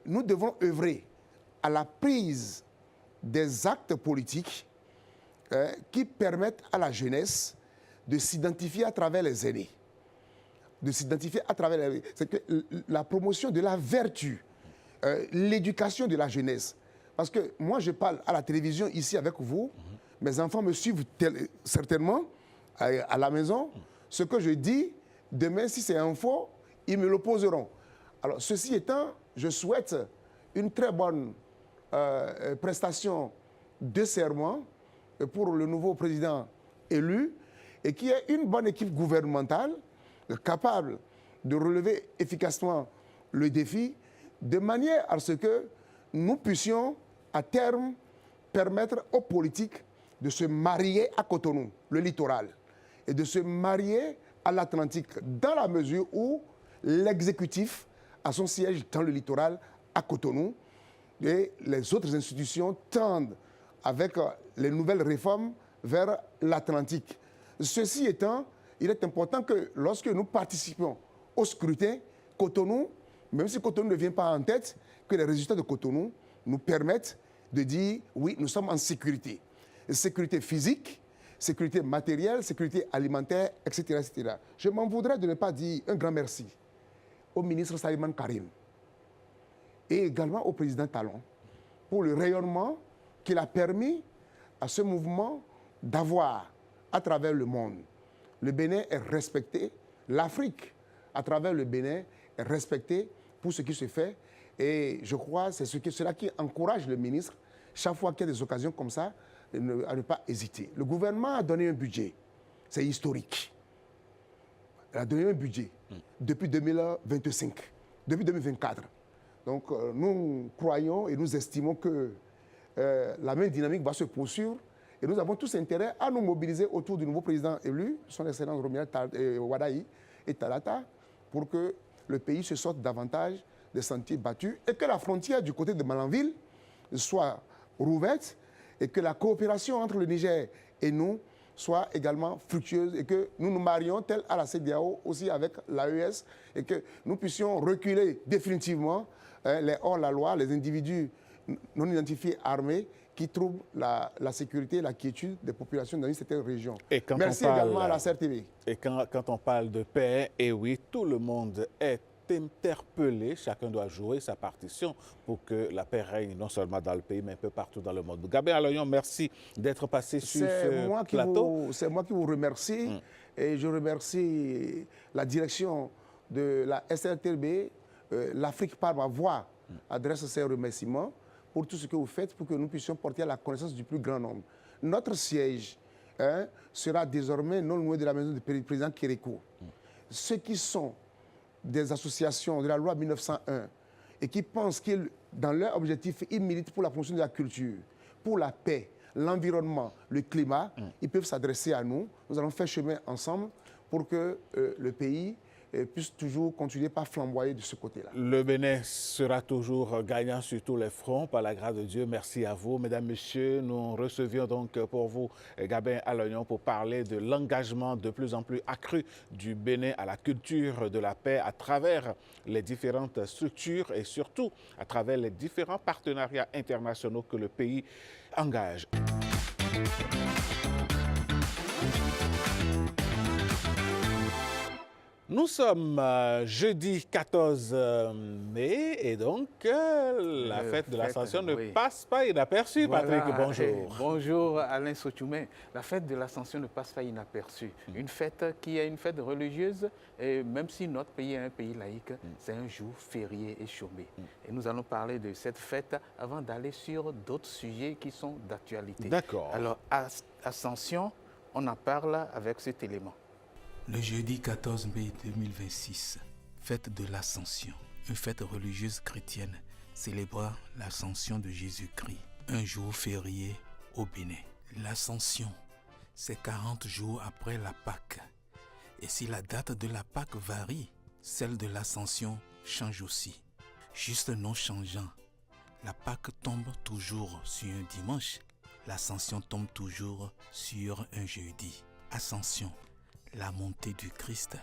W: nous devons œuvrer à la prise des actes politiques qui permettent à la jeunesse de s'identifier à travers les aînés. De s'identifier à travers les... C'est que la promotion de la vertu, l'éducation de la jeunesse. Parce que moi, je parle à la télévision ici avec vous, mes enfants me suivent certainement à la maison. Ce que je dis, demain, si c'est un faux, ils me l'opposeront. Alors, ceci étant, je souhaite une très bonne prestation de serment pour le nouveau président élu et qui ait une bonne équipe gouvernementale capable de relever efficacement le défi de manière à ce que nous puissions à terme permettre aux politiques de se marier à Cotonou, le littoral, et de se marier à l'Atlantique dans la mesure où l'exécutif a son siège dans le littoral à Cotonou et les autres institutions tendent avec les nouvelles réformes vers l'Atlantique. Ceci étant, il est important que lorsque nous participons au scrutin, Cotonou, même si Cotonou ne vient pas en tête, que les résultats de Cotonou nous permettent de dire oui, nous sommes en sécurité. Sécurité physique, sécurité matérielle, sécurité alimentaire, etc. etc. Je m'en voudrais de ne pas dire un grand merci au ministre Saliman Karim et également au président Talon pour le rayonnement qu'il a permis à ce mouvement d'avoir à travers le monde. Le Bénin est respecté, l'Afrique à travers le Bénin est respectée pour ce qui se fait. Et je crois que c'est cela qui encourage le ministre, chaque fois qu'il y a des occasions comme ça, à ne pas hésiter. Le gouvernement a donné un budget, c'est historique. Il a donné un budget depuis 2025, depuis 2024. Donc nous croyons et nous estimons que la même dynamique va se poursuivre et nous avons tous intérêt à nous mobiliser autour du nouveau président élu, son excellence Romuald Wadaï et Talata, pour que le pays se sorte davantage des sentiers battus et que la frontière du côté de Malanville soit rouverte et que la coopération entre le Niger et nous soit également fructueuse et que nous nous marions tel à la CEDEAO aussi avec l'AES et que nous puissions reculer définitivement les hors-la-loi, les individus non identifiés armés qui troublent la sécurité et la quiétude des populations dans une certaine région. Merci également à la CRTV.
A: Et quand on parle de paix, et oui, tout le monde est interpellé, chacun doit jouer sa partition pour que la paix règne non seulement dans le pays, mais un peu partout dans le monde. Gabin Aloyon, merci d'être passé sur ce plateau.
W: C'est moi qui vous remercie et je remercie la direction de la SRTB. L'Afrique par ma voix adresse ses remerciements pour tout ce que vous faites pour que nous puissions porter à la connaissance du plus grand nombre. Notre siège sera désormais non loin de la maison du président Kérékou. Ceux qui sont des associations de la loi 1901 et qui pensent qu'ils, dans leur objectif, ils militent pour la promotion de la culture, pour la paix, l'environnement, le climat, ils peuvent s'adresser à nous. Nous allons faire chemin ensemble pour que le pays puisse toujours continuer par flamboyer de ce côté-là.
A: Le Bénin sera toujours gagnant sur tous les fronts, par la grâce de Dieu. Merci à vous. Mesdames, Messieurs, nous recevions donc pour vous Gabin Aloyon pour parler de l'engagement de plus en plus accru du Bénin à la culture de la paix à travers les différentes structures et surtout à travers les différents partenariats internationaux que le pays engage. Nous sommes jeudi 14 mai et donc la fête de l'Ascension ne passe pas inaperçue. Patrick, bonjour.
C: Bonjour Alain Sotoumé. La fête de l'Ascension ne passe pas inaperçue. Une fête qui est une fête religieuse, et même si notre pays est un pays laïque, c'est un jour férié et chômé. Et nous allons parler de cette fête avant d'aller sur d'autres sujets qui sont d'actualité.
A: D'accord.
C: Alors, Ascension, on en parle avec cet élément.
D: Le jeudi 14 mai 2026, fête de l'Ascension, une fête religieuse chrétienne célébrant l'Ascension de Jésus-Christ, un jour férié au Bénin. L'Ascension, c'est 40 jours après la Pâque. Et si la date de la Pâque varie, celle de l'Ascension change aussi. Juste non changeant, la Pâque tombe toujours sur un dimanche, l'Ascension tombe toujours sur un jeudi. Ascension, la montée du Christ,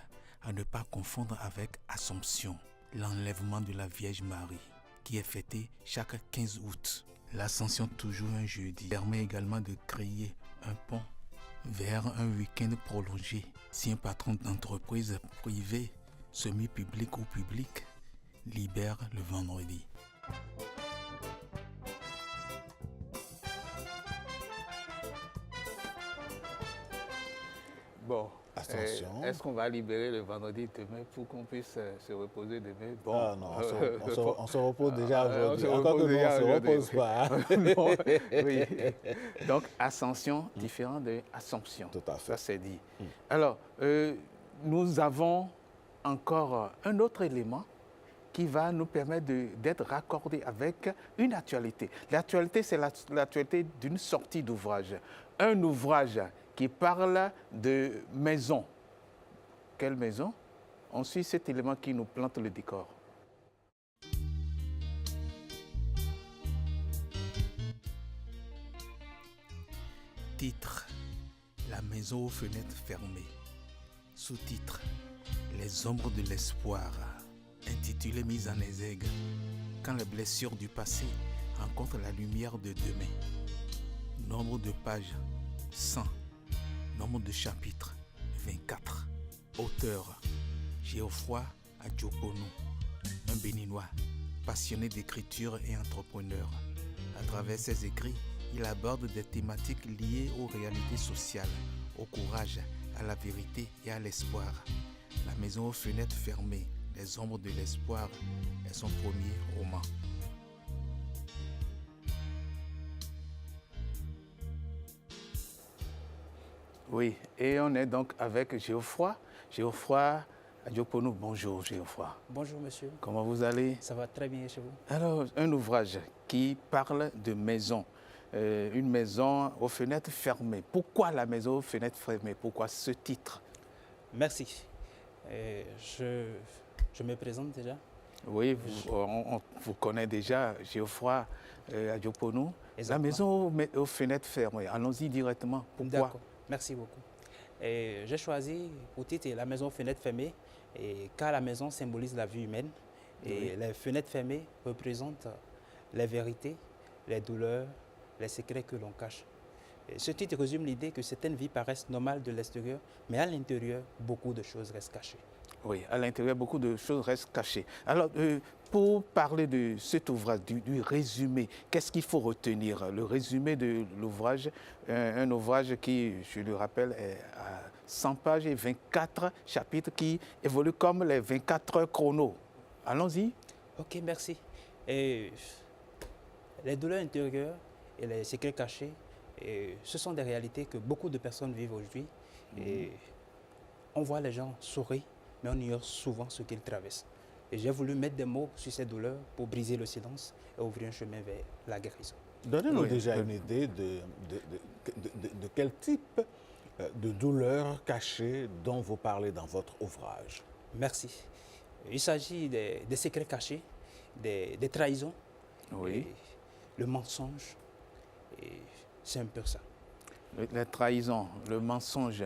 D: à ne pas confondre avec Assomption, l'enlèvement de la Vierge Marie, qui est fêté chaque 15 août. L'Ascension, toujours un jeudi, permet également de créer un pont vers un week-end prolongé. Si un patron d'entreprise privée, semi-public ou public, libère le vendredi.
C: Bon.
A: Ascension.
C: Est-ce qu'on va libérer le vendredi demain pour qu'on puisse se reposer demain?
A: Bon, ah non, on se repose déjà aujourd'hui. Encore que nous, on ne se repose pas.
C: Non, oui. Donc, Ascension, différent de Assomption.
A: Tout à fait.
C: Ça, c'est dit. Alors, nous avons encore un autre élément qui va nous permettre d'être raccordés avec une actualité. L'actualité, c'est l'actualité d'une sortie d'ouvrage. Un ouvrage qui parle de maison. Quelle maison? On suit cet élément qui nous plante le décor.
D: Titre: La maison aux fenêtres fermées. Sous-titre: Les ombres de l'espoir. intitulé Mise en exergue, quand les blessures du passé rencontrent la lumière de demain. Nombre de pages, 100. Nombre de chapitres, 24. Auteur, Geoffroy Adjoponu, un Béninois, passionné d'écriture et entrepreneur. À travers ses écrits, il aborde des thématiques liées aux réalités sociales, au courage, à la vérité et à l'espoir. La maison aux fenêtres fermées, les ombres de l'espoir est son premier roman.
C: Oui, et on est donc avec Geoffroy Adjoponu. Bonjour Geoffroy.
E: Bonjour monsieur.
C: Comment vous allez?
E: Ça va très bien chez vous.
C: Alors, un ouvrage qui parle de maison. Une maison aux fenêtres fermées. Pourquoi la maison aux fenêtres fermées? Pourquoi ce titre?
E: Merci. Je me présente déjà.
C: Oui, on vous connaît déjà, Geoffroy Adjoponu. La maison aux fenêtres fermées. Allons-y directement. Pourquoi?
E: D'accord. Merci beaucoup. J'ai choisi pour titre La maison aux fenêtres fermées, car la maison symbolise la vie humaine. Et les fenêtres fermées représentent les vérités, les douleurs, les secrets que l'on cache. Et ce titre résume l'idée que certaines vies paraissent normales de l'extérieur, mais à l'intérieur, beaucoup de choses restent cachées.
C: Oui, à l'intérieur, beaucoup de choses restent cachées. Alors, pour parler de cet ouvrage, du résumé, qu'est-ce qu'il faut retenir? Le résumé de l'ouvrage, un ouvrage qui, je le rappelle, est à 100 pages et 24 chapitres qui évoluent comme les 24 chronos. Allons-y.
E: Ok, merci. Les douleurs intérieures et les secrets cachés, ce sont des réalités que beaucoup de personnes vivent aujourd'hui. On voit les gens sourire, mais on ignore souvent ce qu'ils traversent. Et j'ai voulu mettre des mots sur ces douleurs pour briser le silence et ouvrir un chemin vers la guérison.
A: Donnez-nous déjà une idée de quel type de douleurs cachées dont vous parlez dans votre ouvrage.
E: Merci. Il s'agit des secrets cachés, des trahisons, le mensonge. C'est un peu ça.
C: La trahison, le mensonge,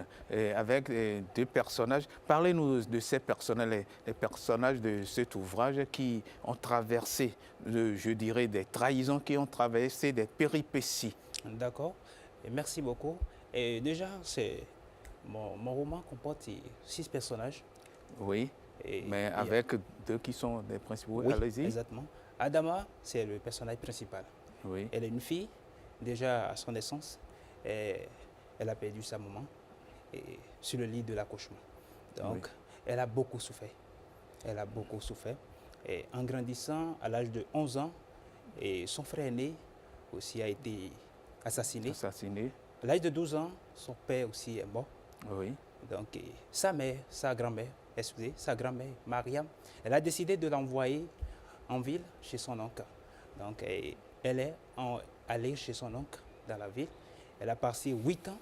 C: avec deux personnages. Parlez-nous de ces personnages, les personnages de cet ouvrage qui ont traversé, je dirais, des trahisons, qui ont traversé des péripéties.
E: D'accord. Merci beaucoup. Et déjà, mon roman comporte 6 personnages.
C: Oui, mais avec deux qui sont des principaux.
E: Oui,
C: allez-y.
E: Exactement. Adama, c'est le personnage principal.
C: Oui.
E: Elle est une fille, déjà à son naissance. Elle a perdu sa maman sur le lit de l'accouchement. Donc, elle a beaucoup souffert. Elle a beaucoup souffert. Et en grandissant, à l'âge de 11 ans, son frère aîné aussi a été assassiné. À l'âge de 12 ans, son père aussi est mort.
C: Oui.
E: Donc, sa mère, sa grand-mère, Mariam, elle a décidé de l'envoyer en ville chez son oncle. Donc, elle est allée chez son oncle dans la ville. Elle a passé 8 ans.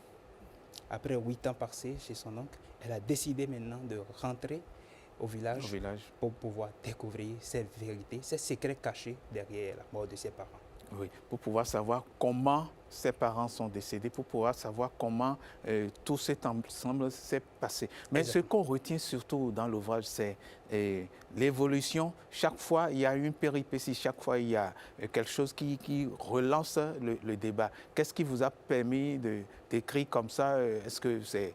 E: Après 8 ans passés chez son oncle, elle a décidé maintenant de rentrer au village pour pouvoir découvrir ses vérités, ses secrets cachés derrière la mort de ses parents.
C: Oui, pour pouvoir savoir comment ses parents sont décédés, pour pouvoir savoir comment tout cet ensemble s'est passé. Mais ce qu'on retient surtout dans l'ouvrage, c'est l'évolution. Chaque fois, il y a une péripétie, chaque fois, il y a quelque chose qui relance le débat. Qu'est-ce qui vous a permis d'écrire comme ça? Est-ce que c'est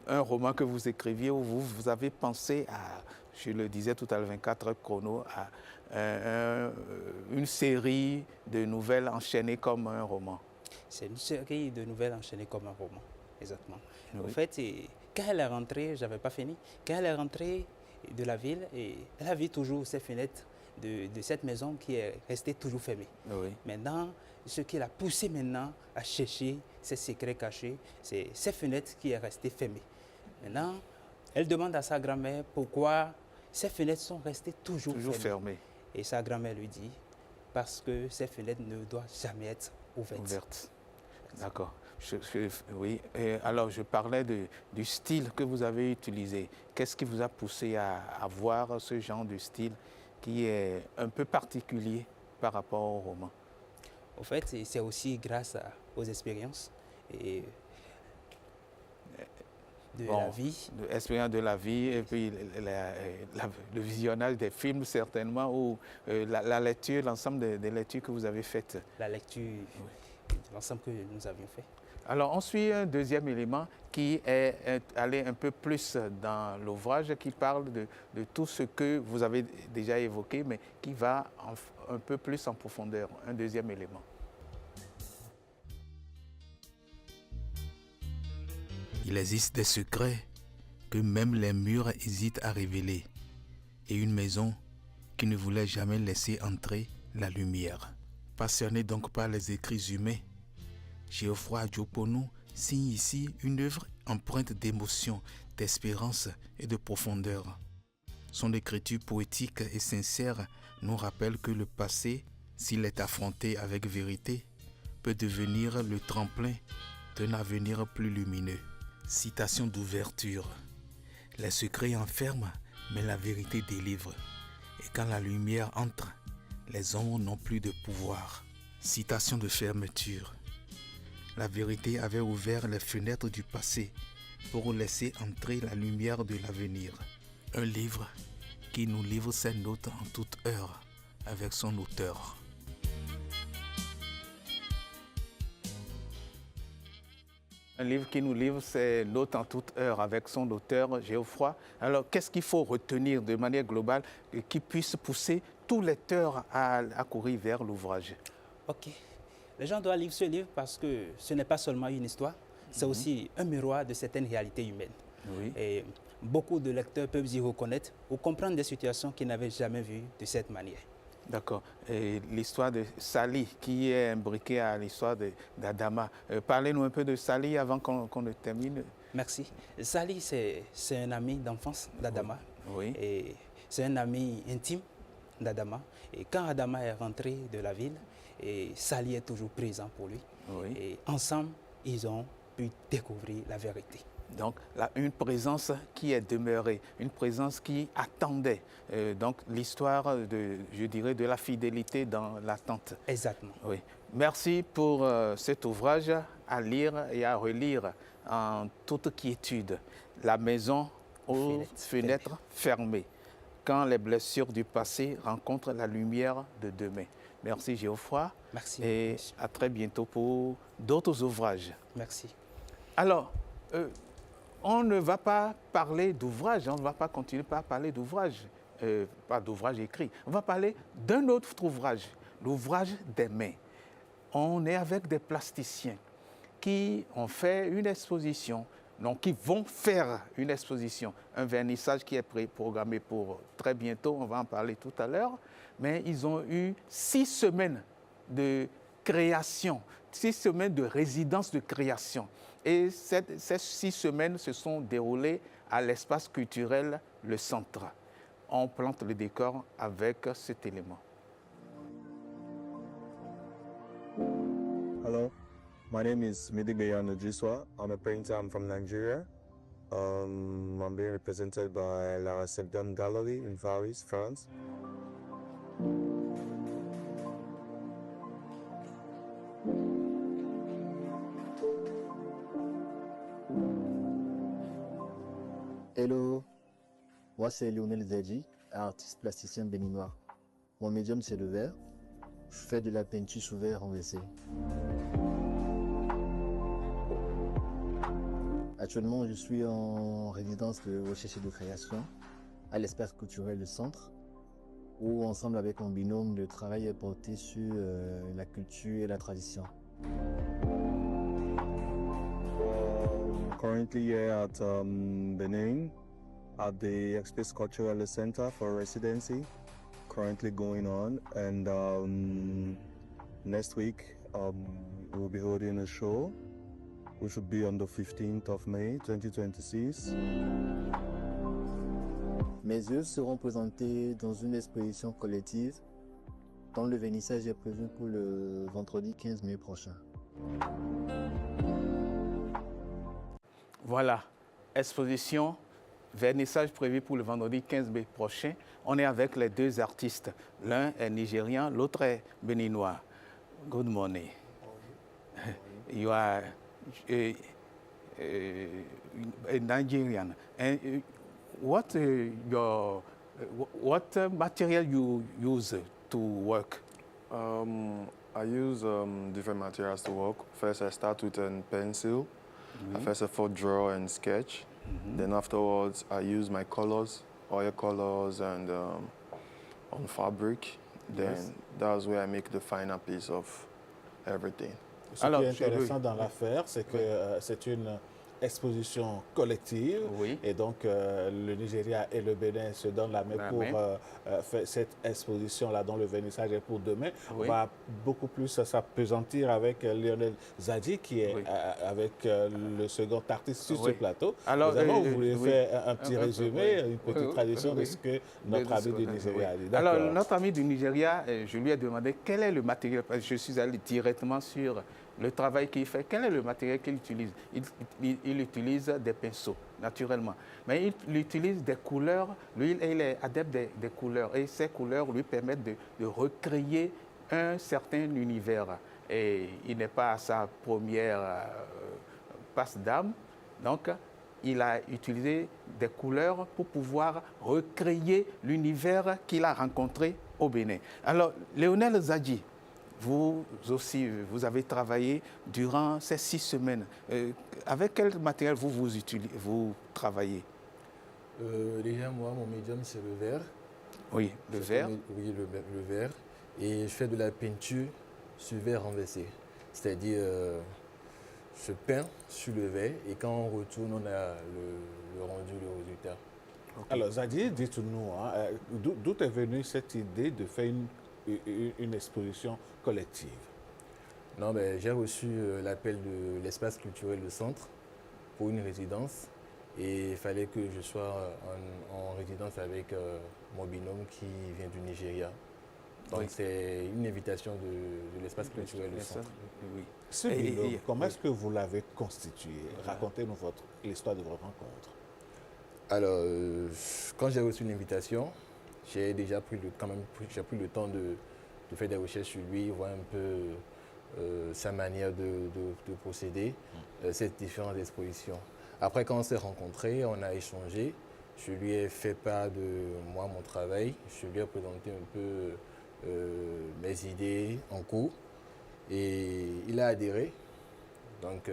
C: un roman que vous écriviez ou vous avez pensé à, je le disais tout à l'heure, 24 chronos, à une série de nouvelles enchaînées comme un roman?
E: C'est une série de nouvelles enchaînées comme un roman, exactement. En fait, quand elle est rentrée, je n'avais pas fini, quand elle est rentrée de la ville, elle a vu toujours ces fenêtres de cette maison qui est restée toujours fermée. Maintenant, ce qui l'a poussée maintenant à chercher ces secrets cachés, c'est ces fenêtres qui est restée fermée. Maintenant, elle demande à sa grand-mère pourquoi ces fenêtres sont restées toujours fermées. Et sa grand-mère lui dit, parce que ces fenêtres ne doivent jamais être ouvertes.
C: D'accord. Oui. Alors, je parlais du style que vous avez utilisé. Qu'est-ce qui vous a poussé à avoir ce genre de style qui est un peu particulier par rapport au roman?
E: En fait, c'est aussi grâce aux expériences. Et de la vie.
C: Expérience de la vie et puis le visionnage des films certainement ou la lecture, l'ensemble des lectures que vous avez faites.
E: La lecture de l'ensemble que nous avions fait.
C: Alors on suit un deuxième élément qui est allé un peu plus dans l'ouvrage, qui parle de tout ce que vous avez déjà évoqué, mais qui va un peu plus en profondeur, un deuxième élément.
D: Il existe des secrets que même les murs hésitent à révéler et une maison qui ne voulait jamais laisser entrer la lumière. Passionné donc par les écrits humains, Geoffroy Adjoponou signe ici une œuvre empreinte d'émotion, d'espérance et de profondeur. Son écriture poétique et sincère nous rappelle que le passé, s'il est affronté avec vérité, peut devenir le tremplin d'un avenir plus lumineux. Citation d'ouverture. Les secrets enferment, mais la vérité délivre. Et quand la lumière entre, les ombres n'ont plus de pouvoir. Citation de fermeture. La vérité avait ouvert les fenêtres du passé pour laisser entrer la lumière de l'avenir. Un livre qui nous livre ses notes en toute heure avec son auteur.
C: Un livre qui nous livre ses notes en toute heure avec son auteur Geoffroy. Alors, qu'est-ce qu'il faut retenir de manière globale qui puisse pousser tout lecteur à courir vers l'ouvrage?
E: Ok. Les gens doivent lire ce livre parce que ce n'est pas seulement une histoire, c'est aussi un miroir de certaines réalités humaines.
C: Oui.
E: Et beaucoup de lecteurs peuvent y reconnaître ou comprendre des situations qu'ils n'avaient jamais vues de cette manière.
C: D'accord. Et l'histoire de Sali, qui est imbriquée à l'histoire d'Adama. Parlez-nous un peu de Sali avant qu'on ne termine.
E: Merci. Sali, c'est un ami d'enfance d'Adama.
C: Oui.
E: Et c'est un ami intime d'Adama. Et quand Adama est rentré de la ville, et Sali est toujours présent pour lui.
C: Oui.
E: Et ensemble, ils ont pu découvrir la vérité.
C: Donc, là, une présence qui est demeurée, une présence qui attendait. Donc, l'histoire, je dirais, de la fidélité dans l'attente.
E: Exactement.
C: Oui. Merci pour cet ouvrage à lire et à relire en toute quiétude. La maison aux fenêtres fermées. Quand les blessures du passé rencontrent la lumière de demain. Merci Geoffroy.
E: Merci.
C: Et à très bientôt pour d'autres ouvrages.
E: Merci.
C: Alors, on ne va pas parler d'ouvrage, on ne va pas continuer par parler d'ouvrage, pas d'ouvrage écrit. On va parler d'un autre ouvrage, l'ouvrage des mains. On est avec des plasticiens qui ont fait une exposition, donc qui vont faire une exposition, un vernissage qui est programmé pour très bientôt, on va en parler tout à l'heure, mais ils ont eu 6 semaines de création, 6 semaines de résidence de création. Et ces 6 semaines se sont déroulées à l'espace culturel Le Centre. On plante le décor avec cet élément.
G: Hello, my name is Midigayano Jiswa. I'm a painter. I'm from Nigeria. I'm being represented by La Reception Gallery in Paris, France.
H: Hello, moi c'est Lionel Zedji, artiste plasticien béninois. Mon médium c'est le verre. Je fais de la peinture sous verre renversé. Actuellement, je suis en résidence de recherche et de création à l'espace culturel du Centre, où ensemble avec mon binôme, le travail est porté sur la culture et la tradition.
G: Currently here at Benin, at the Express Cultural Center for residency, currently going on, and next week we'll be holding a show, which will be on the 15th of May 2026.
H: Mes œuvres seront présentées dans une exposition collective dont le vernissage est prévu pour le vendredi 15 mai prochain.
C: Voilà, exposition, vernissage prévu pour le vendredi 15 mai prochain. On est avec les 2 artistes. L'un est nigérian, l'autre est béninois. Good morning. You are a Nigerian. And what material you use to work?
G: I use different materials to work. First, I start with a pencil. First of all, draw and sketch. Then afterwards, I use my colors, oil colors, and on fabric. Then that's where I make the final piece of everything.
A: Ce qui est intéressant dans l'affaire, c'est que c'est une exposition collective et donc le Nigeria et le Bénin se donnent la main pour faire cette exposition-là dont le vernissage est pour demain. On va beaucoup plus s'appesantir avec Lionel Zadji qui est avec le second artiste sur ce plateau. Alors, vous voulez faire un petit résumé, une petite tradition de ce que notre ami du Nigeria a dit.
C: Alors, notre ami du Nigeria, je lui ai demandé quel est le matériel, parce que je suis allé directement sur le travail qu'il fait. Quel est le matériel qu'il utilise? Il utilise des pinceaux, naturellement. Mais il utilise des couleurs. Lui, il est adepte des couleurs. Et ces couleurs lui permettent de recréer un certain univers. Et il n'est pas à sa première passe d'âme. Donc, il a utilisé des couleurs pour pouvoir recréer l'univers qu'il a rencontré au Bénin. Alors, Lionel Zadji, vous aussi, vous avez travaillé durant ces 6 semaines. Avec quel matériel vous travaillez?
I: Déjà, moi, mon médium, c'est le verre.
C: Oui, le verre.
I: Oui, le verre. Et je fais de la peinture sur verre renversé. C'est-à-dire, je peins sur le verre et quand on retourne, on a le rendu, le résultat.
A: Okay. Alors, Zadji, dites-nous, d'où est venue cette idée de faire une exposition collective?
I: Non, j'ai reçu l'appel de l'espace culturel de Centre pour une résidence et il fallait que je sois en résidence avec mon binôme qui vient du Nigeria. Donc c'est une invitation de l'espace culturel de Centre.
A: Oui. Ce binôme, comment est-ce que vous l'avez constitué? Racontez-nous l'histoire de votre rencontre.
I: Alors, quand j'ai reçu l'invitation, j'ai déjà pris le temps de faire des recherches sur lui, voir un peu sa manière de procéder, ces différentes expositions. Après, quand on s'est rencontrés, on a échangé. Je lui ai fait part de moi, mon travail. Je lui ai présenté un peu mes idées en cours. Et il a adhéré. Donc,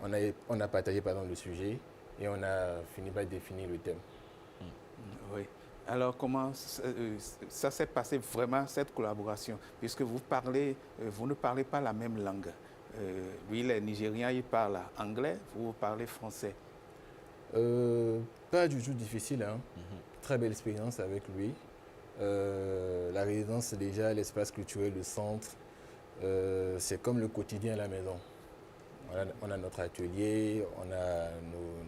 I: on a partagé le sujet et on a fini par définir le thème.
C: Oui. Alors, comment ça s'est passé vraiment, cette collaboration? Puisque vous ne parlez pas la même langue. Lui, il est nigérien, il parle anglais, vous parlez français.
I: Pas du tout difficile. Hein. Très belle expérience avec lui. La résidence, déjà, l'espace culturel, le centre, c'est comme le quotidien à la maison. On a notre atelier, on a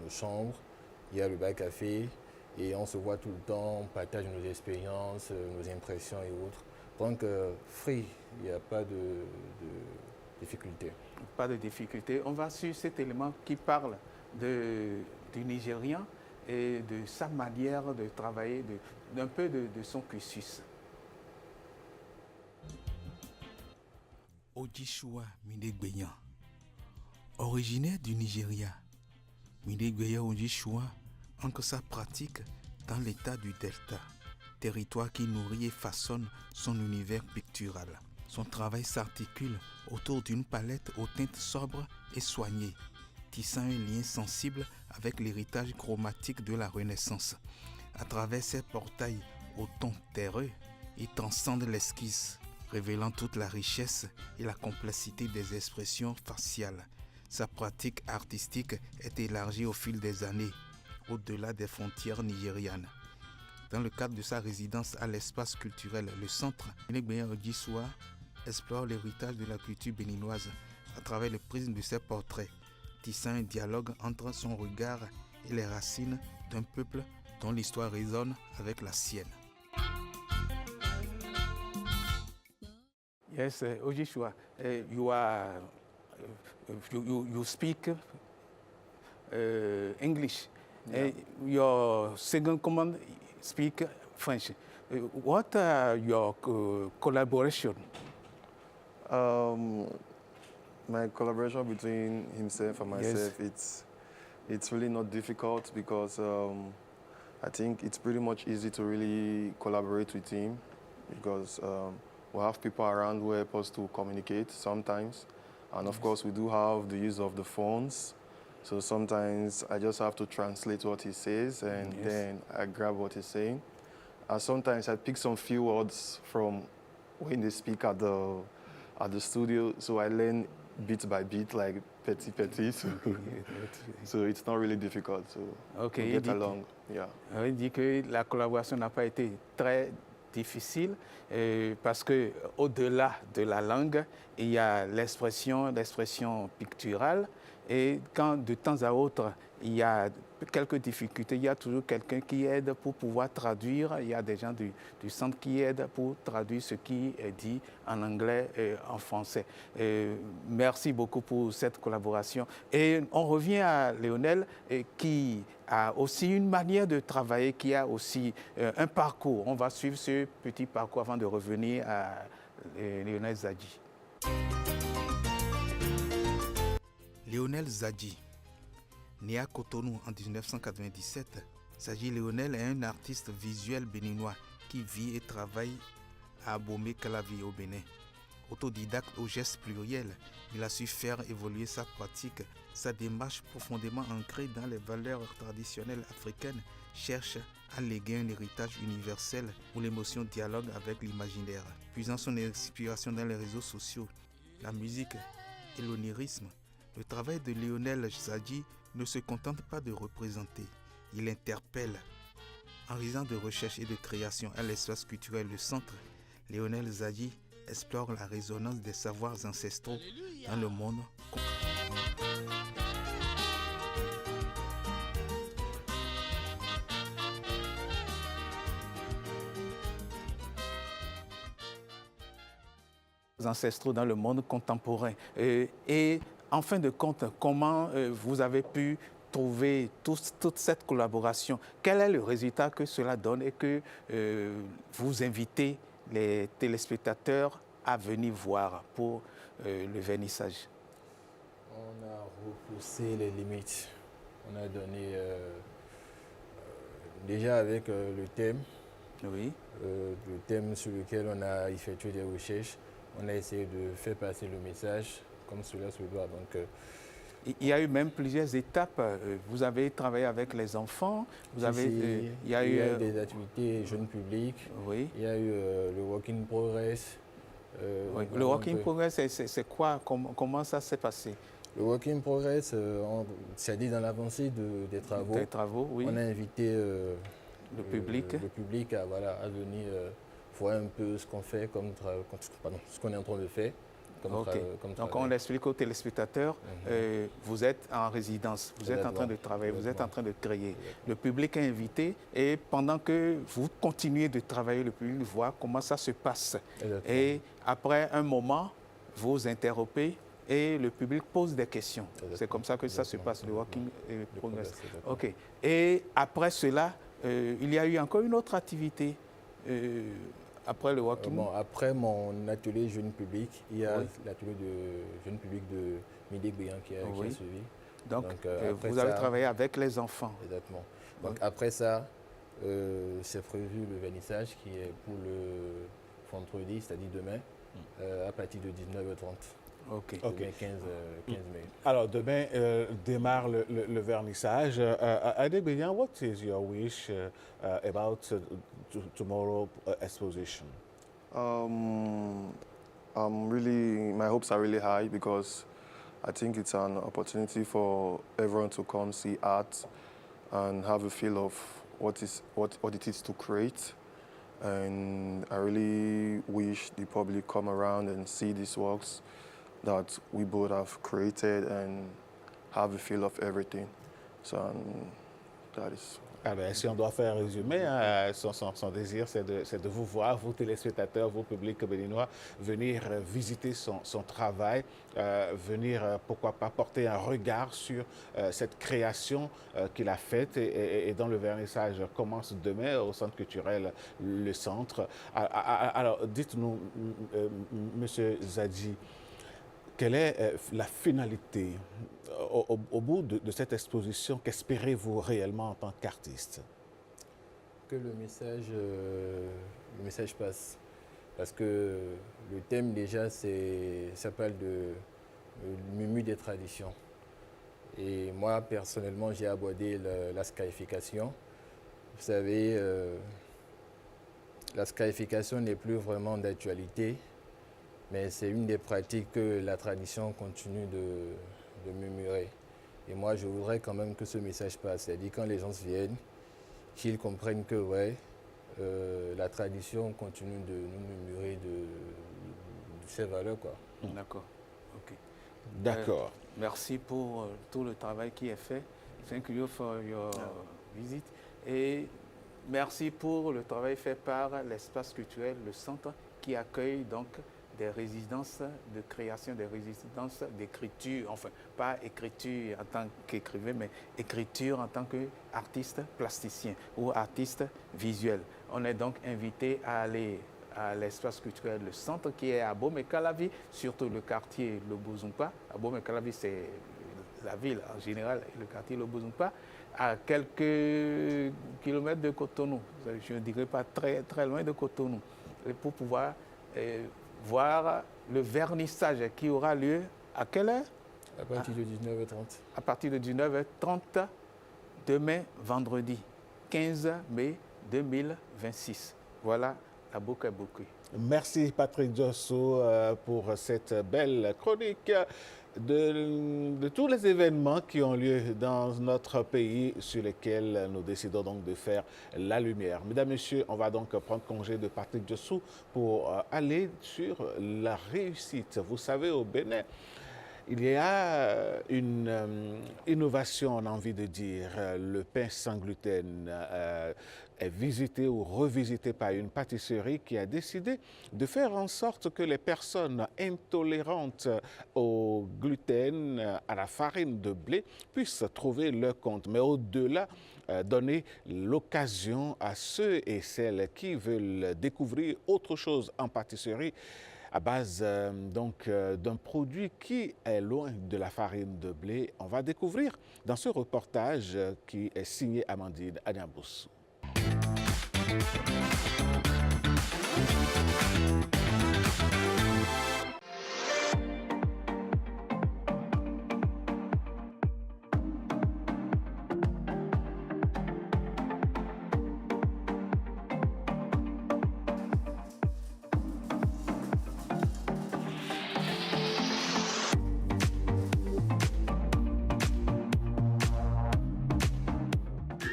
I: nos chambres, il y a le bar-café. Et on se voit tout le temps, on partage nos expériences, nos impressions et autres. Donc, free, il n'y a pas de difficulté.
C: Pas de difficulté. On va sur cet élément qui parle du Nigérian et de sa manière de travailler, d'un peu de son cursus.
D: Ojishua Mindegbeyan, originaire du Nigeria, Mindegbeyan Ojishua ancre sa pratique dans l'état du Delta, territoire qui nourrit et façonne son univers pictural. Son travail s'articule autour d'une palette aux teintes sobres et soignées, tissant un lien sensible avec l'héritage chromatique de la Renaissance. À travers ses portails aux tons terreux, il transcende l'esquisse, révélant toute la richesse et la complexité des expressions faciales. Sa pratique artistique est élargie au fil des années, au-delà des frontières nigérianes. Dans le cadre de sa résidence à l'espace culturel, le centre Mindegbeyan Ojishua explore l'héritage de la culture béninoise à travers le prisme de ses portraits, tissant un dialogue entre son regard et les racines d'un peuple dont l'histoire résonne avec la sienne.
C: Yes, Ojishua, you speak English. Yeah. Your second command speak French. What are your collaboration?
G: My collaboration between himself and myself, it's really not difficult because I think it's pretty much easy to really collaborate with him because we have people around who help us to communicate sometimes. And of course, we do have the use of the phones. So sometimes I just have to translate what he says and then I grab what he's saying. And sometimes I pick some few words from when they speak at the studio. So I learn bit by bit, like petit. So it's not really difficult. So we get along. Yeah.
C: Il dit que la collaboration n'a pas été très difficile parce que au-delà de la langue, il y a l'expression picturale et quand de temps à autre il y a quelques difficultés, il y a toujours quelqu'un qui aide pour pouvoir traduire. Il y a des gens du centre qui aident pour traduire ce qui est dit en anglais et en français. Merci beaucoup pour cette collaboration. Et on revient à Lionel qui a aussi une manière de travailler, qui a aussi un parcours. On va suivre ce petit parcours avant de revenir à Lionel Zadji.
D: Lionel Zadji. Né à Cotonou en 1997, Zadji Lionel est un artiste visuel béninois qui vit et travaille à Abomey-Calavi au Bénin. Autodidacte aux gestes pluriels, il a su faire évoluer sa pratique. Sa démarche profondément ancrée dans les valeurs traditionnelles africaines cherche à léguer un héritage universel où l'émotion dialogue avec l'imaginaire. Puisant son inspiration dans les réseaux sociaux, la musique et l'onirisme, le travail de Lionel Zadji ne se contente pas de représenter, il interpelle. En résidant de recherche et de création à l'espace culturel Le Centre, Lionel Zadji explore la résonance des savoirs ancestraux dans le monde.
C: Ancestraux dans le monde contemporain. Et en fin de compte, comment vous avez pu trouver toute cette collaboration? Quel est le résultat que cela donne et que vous invitez les téléspectateurs à venir voir pour le vernissage?
I: On a repoussé les limites. On a donné déjà avec le thème.
C: Oui.
I: Le thème sur lequel on a effectué des recherches. On a essayé de faire passer le message comme cela se doit. Donc,
C: il y a eu même plusieurs étapes. Vous avez travaillé avec les enfants. Il y a eu
I: des activités jeunes publics.
C: Oui.
I: Il y a eu le Work in Progress.
C: Oui. Le Work in Progress, c'est quoi? Comment ça s'est passé?
I: Le Work in Progress, c'est dit dans l'avancée des travaux.
C: Des travaux, oui.
I: On a invité
C: le public
I: à venir voir un peu ce qu'on fait, ce qu'on est en train de faire.
C: Donc on explique aux téléspectateurs, vous êtes en résidence, vous êtes en train de travailler, vous êtes en train de créer. Le public est invité et pendant que vous continuez de travailler, le public voit comment ça se passe. Et après un moment, vous interrompez et le public pose des questions. C'est comme ça que ça se passe, le Working Progress. OK. Et après cela, il y a eu encore une autre activité. Après le Working.
I: Après mon atelier jeune public, il y a l'atelier de jeune public de Midi Brillant qui a suivi.
C: Donc vous avez travaillé avec les enfants.
I: Exactement. Donc après ça, c'est prévu le vernissage qui est pour le vendredi, c'est-à-dire demain, à partir de 19h30.
A: OK.
I: Demain 15 mai.
A: Alors demain démarre le vernissage. Adebrillian, what is your wish about tomorrow exposition?
G: My hopes are really high because I think it's an opportunity for everyone to come see art and have a feel of what it is to create. And I really wish the public come around and see these works that we both have created and have a feel of everything. So that is...
A: Si on doit faire un résumé, son désir, c'est de vous voir, vous téléspectateurs, vous publics béninois, venir visiter son travail, venir, pourquoi pas, porter un regard sur cette création qu'il a faite et dont le vernissage commence demain au Centre culturel Le Centre. Alors, dites-nous, Monsieur Zadji, Quelle est la finalité au bout de cette exposition? Qu'espérez-vous réellement en tant qu'artiste?
I: Que le message passe. Parce que le thème déjà, ça parle de murmure des traditions. Et moi, personnellement, j'ai abordé la scarification. Vous savez, la scarification n'est plus vraiment d'actualité, mais c'est une des pratiques que la tradition continue de murmurer. Et moi, je voudrais quand même que ce message passe. C'est-à-dire quand les gens viennent, qu'ils comprennent que la tradition continue de nous murmurer de ses valeurs, quoi.
C: D'accord. Ok.
A: D'accord.
C: Merci pour tout le travail qui est fait. Thank you for your visit. Et merci pour le travail fait par l'espace culturel, le centre, qui accueille donc des résidences de création, des résidences d'écriture, enfin, pas écriture en tant qu'écrivain, mais écriture en tant qu'artiste plasticien ou artiste visuel. On est donc invité à aller à l'espace culturel, le centre qui est à Bomé-Calavi, surtout le quartier Lobozumpa. À Bomé-Calavi, c'est la ville en général, le quartier Lobozumpa, à quelques kilomètres de Cotonou. Je ne dirais pas très, très loin de Cotonou, pour pouvoir voir le vernissage qui aura lieu à quelle heure?
I: À partir de 19h30.
C: À partir de 19h30, demain, vendredi, 15 mai 2026. Voilà la boucle.
A: Merci Patrick Diosso pour cette belle chronique de tous les événements qui ont lieu dans notre pays sur lesquels nous décidons donc de faire la lumière. Mesdames, Messieurs, on va donc prendre congé de Patrick Diosso pour aller sur la réussite. Vous savez, au Bénin, il y a une innovation, on a envie de dire. Le pain sans gluten est visité ou revisité par une pâtisserie qui a décidé de faire en sorte que les personnes intolérantes au gluten, à la farine de blé, puissent trouver leur compte. Mais au-delà, donner l'occasion à ceux et celles qui veulent découvrir autre chose en pâtisserie à base d'un produit qui est loin de la farine de blé. On va découvrir dans ce reportage qui est signé Amandine Agnaboussou.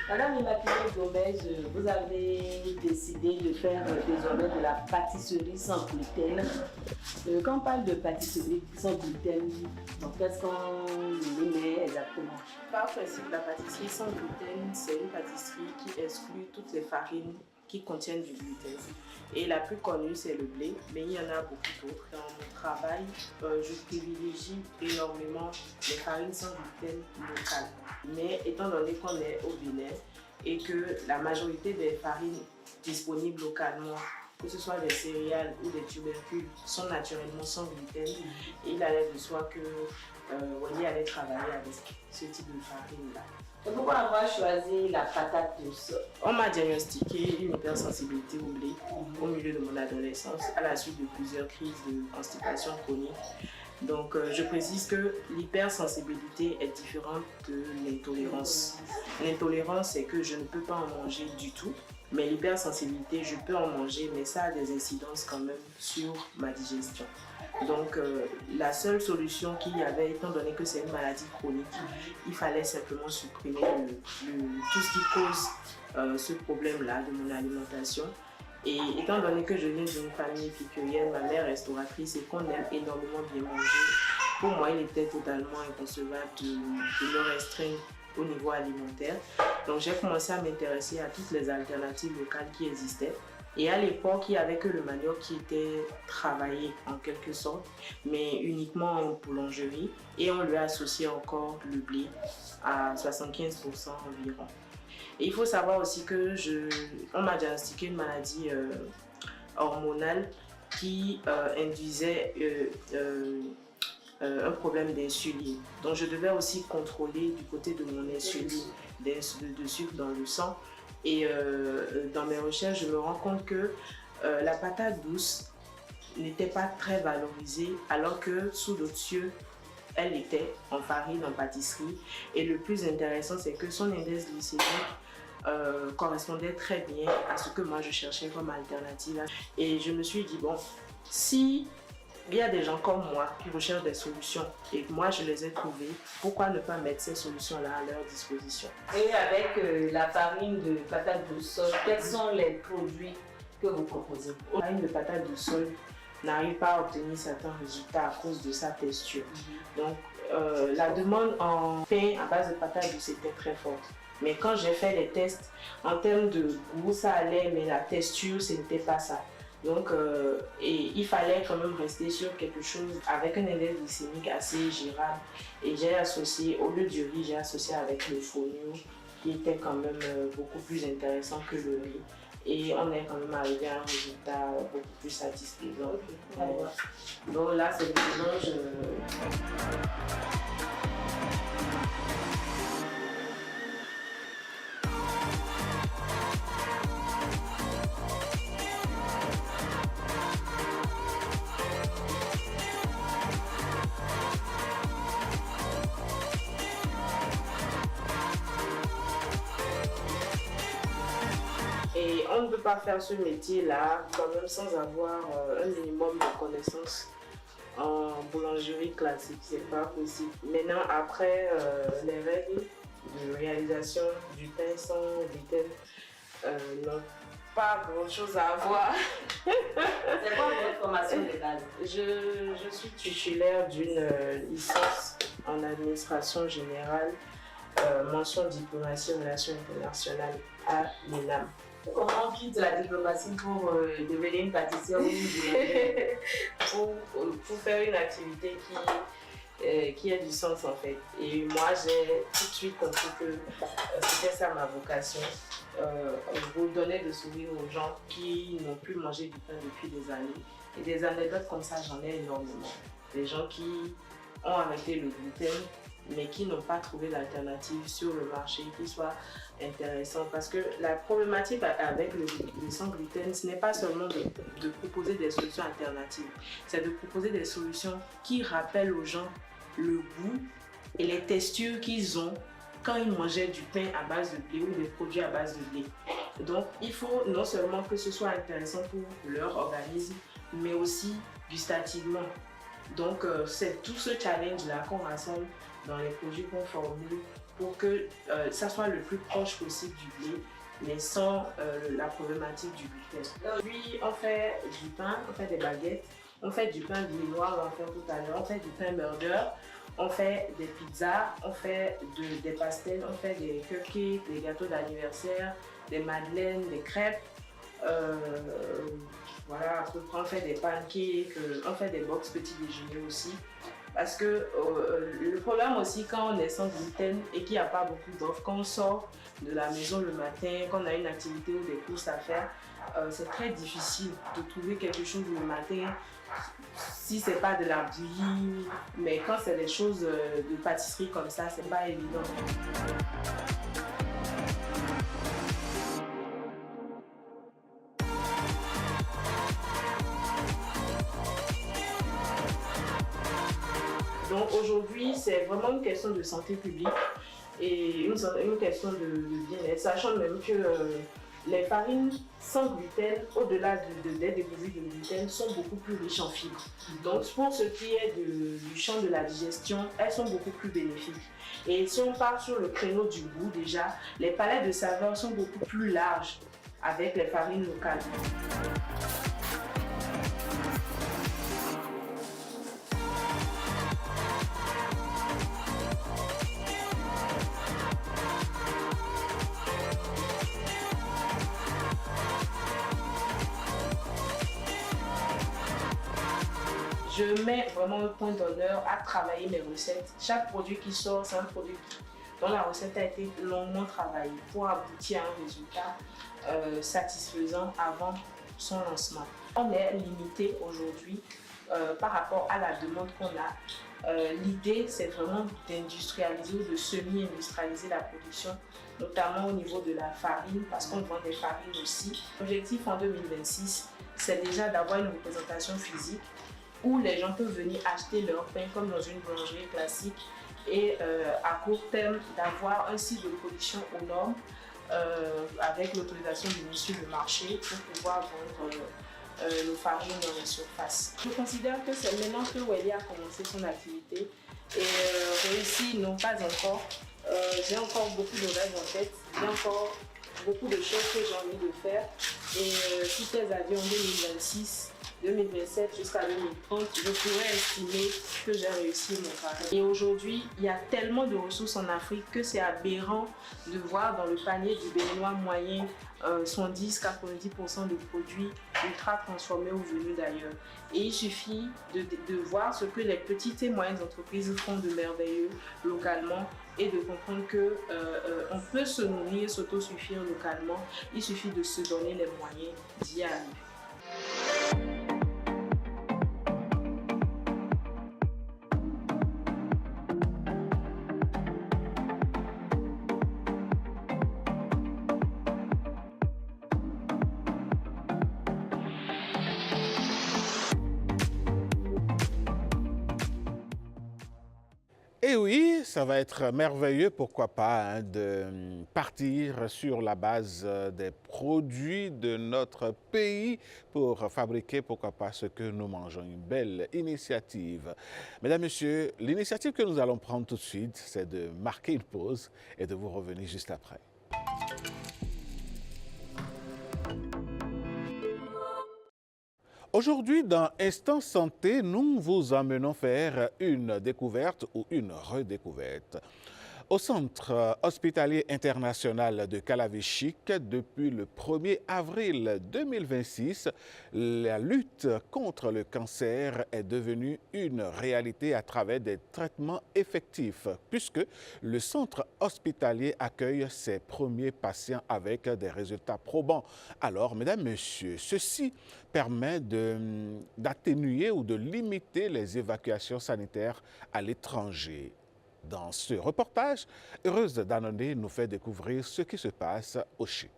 T: Madame Immaculée Gomez, vous avez décidé de faire désormais de la pâtisserie sans gluten. Quand on parle de pâtisserie sans gluten, qu'est-ce qu'on y met exactement?
U: Par principe, la pâtisserie sans gluten, c'est une pâtisserie qui exclut toutes les farines qui contiennent du gluten. Et la plus connue, c'est le blé, mais il y en a beaucoup d'autres. Dans mon travail, je privilégie énormément les farines sans gluten locales. Mais étant donné qu'on est au Bénin et que la majorité des farines disponibles localement, que ce soit des céréales ou des tubercules, sont naturellement sans gluten, il allait de soi que Wally allait travailler avec ce type de farine-là.
T: Et pourquoi avoir choisi la patate douce?
U: On m'a diagnostiqué une hypersensibilité au blé au milieu de mon adolescence à la suite de plusieurs crises de constipation chronique. Donc je précise que l'hypersensibilité est différente de l'intolérance. L'intolérance, c'est que je ne peux pas en manger du tout, mais l'hypersensibilité, je peux en manger, mais ça a des incidences quand même sur ma digestion. Donc la seule solution qu'il y avait, étant donné que c'est une maladie chronique, il fallait simplement supprimer tout ce qui cause ce problème-là de mon alimentation. Et étant donné que je viens d'une famille épicurienne, ma mère restauratrice et qu'on aime énormément bien manger, pour moi il était totalement inconcevable de me restreindre au niveau alimentaire. Donc j'ai commencé à m'intéresser à toutes les alternatives locales qui existaient. Et à l'époque, il n'y avait que le manioc qui était travaillé en quelque sorte, mais uniquement en boulangerie. Et on lui a associé encore le blé à 75% environ. Et il faut savoir aussi que on m'a diagnostiqué une maladie hormonale qui induisait
T: un problème d'insuline. Donc je devais aussi contrôler du côté de mon insuline, de sucre dans le sang. Et dans mes recherches, je me rends compte que la patate douce n'était pas très valorisée, alors que sous d'autres cieux, elle était en farine, en pâtisserie. Et le plus intéressant, c'est que son index glycémique correspondait très bien à ce que moi je cherchais comme alternative. Et je me suis dit, bon, si il y a des gens comme moi qui recherchent des solutions et que moi je les ai trouvées, pourquoi ne pas mettre ces solutions-là à leur disposition?
F: Et avec la farine de patate de sol, quels sont les produits que vous proposez?
T: La farine de patate de sol n'arrive pas à obtenir certains résultats à cause de sa texture. Donc la demande en pain à base de patate douce était très forte. Mais quand j'ai fait les tests, en termes de goût, ça allait, mais la texture, ce n'était pas ça. Donc, et il fallait quand même rester sur quelque chose avec un index glycémique assez gérable. Et j'ai associé, au lieu du riz, j'ai associé avec le fonio, qui était quand même beaucoup plus intéressant que le riz. Et on est quand même arrivé à un résultat beaucoup plus satisfaisant. Donc là, c'est le mélange. Et on ne peut pas faire ce métier-là quand même sans avoir un minimum de connaissances en boulangerie classique. C'est pas possible. Maintenant, après les règles de réalisation du pain sans gluten n'ont pas grand-chose à voir.
F: C'est quoi votre formation de base?
T: Je suis titulaire d'une licence en administration générale, mention diplomatie et relations internationales à l'ENAM.
F: Comment on quitte la diplomatie pour devenir une pâtissière ou une
T: pour faire une activité qui a du sens en fait. Et moi j'ai tout de suite compris que c'était ça ma vocation. Vous donner de sourire aux gens qui n'ont plus mangé du pain depuis des années. Et des anecdotes comme ça, j'en ai énormément. Des gens qui ont arrêté le gluten mais qui n'ont pas trouvé l'alternative sur le marché qui soit intéressant. Parce que la problématique avec le sans gluten, ce n'est pas seulement de proposer des solutions alternatives, c'est de proposer des solutions qui rappellent aux gens le goût et les textures qu'ils ont quand ils mangeaient du pain à base de blé ou des produits à base de blé. Donc il faut non seulement que ce soit intéressant pour leur organisme, mais aussi gustativement. Donc c'est tout ce challenge-là qu'on rassemble dans les produits qu'on formule pour que ça soit le plus proche possible du blé, mais sans la problématique du gluten. Puis on fait du pain, on fait des baguettes, on fait du pain viennois, on va faire tout à l'heure, on fait du pain burger, on fait des pizzas, on fait des pastels, on fait des cupcakes, des gâteaux d'anniversaire, des madeleines, des crêpes. Voilà, à peu près on fait des pancakes, on fait des box petit déjeuner aussi. Parce que le problème aussi quand on est sans gluten et qu'il n'y a pas beaucoup d'offres, quand on sort de la maison le matin, quand on a une activité ou des courses à faire, c'est très difficile de trouver quelque chose le matin si c'est pas de la bouillie. Mais quand c'est des choses de pâtisserie comme ça, c'est pas évident. Donc aujourd'hui, c'est vraiment une question de santé publique et une question de bien-être, sachant même que les farines sans gluten, au-delà des dépourvues de gluten, sont beaucoup plus riches en fibres. Donc pour ce qui est du champ de la digestion, elles sont beaucoup plus bénéfiques. Et si on part sur le créneau du goût déjà, les palettes de saveurs sont beaucoup plus larges avec les farines locales. Je mets vraiment un point d'honneur à travailler mes recettes. Chaque produit qui sort, c'est un produit dont la recette a été longuement travaillée pour aboutir à un résultat satisfaisant avant son lancement. On est limité aujourd'hui par rapport à la demande qu'on a L'idée, c'est vraiment d'industrialiser ou de semi-industrialiser la production, notamment au niveau de la farine, parce qu'on vend des farines aussi. L'objectif en 2026, c'est déjà d'avoir une représentation physique où les gens peuvent venir acheter leur pain comme dans une boulangerie classique et à court terme d'avoir un site de production aux normes avec l'autorisation du ministère du marché pour pouvoir vendre nos farines dans les surfaces. Je considère que c'est maintenant que Welly a commencé son activité et réussi non pas encore. J'ai encore beaucoup de rêves en tête, j'ai encore beaucoup de choses que j'ai envie de faire et toutes les années en 2026, 2027 jusqu'à 2030, je pourrais estimer que j'ai réussi mon travail. Et aujourd'hui, il y a tellement de ressources en Afrique que c'est aberrant de voir dans le panier du Béninois moyen 70-90% de produits ultra transformés ou venus d'ailleurs. Et il suffit de voir ce que les petites et moyennes entreprises font de merveilleux localement et de comprendre qu'on peut se nourrir, s'autosuffire localement. Il suffit de se donner les moyens d'y arriver.
A: Et oui, ça va être merveilleux, pourquoi pas, de partir sur la base des produits de notre pays pour fabriquer, pourquoi pas, ce que nous mangeons. Une belle initiative. Mesdames, Messieurs, l'initiative que nous allons prendre tout de suite, c'est de marquer une pause et de vous revenir juste après. Aujourd'hui, dans Instant Santé, nous vous emmenons faire une découverte ou une redécouverte. Au Centre hospitalier international de Calavi-Chic, depuis le 1er avril 2026, la lutte contre le cancer est devenue une réalité à travers des traitements effectifs, puisque le centre hospitalier accueille ses premiers patients avec des résultats probants. Alors, mesdames, messieurs, ceci permet d'atténuer ou de limiter les évacuations sanitaires à l'étranger. Dans ce reportage, Heureuse Danone nous fait découvrir ce qui se passe au Chic.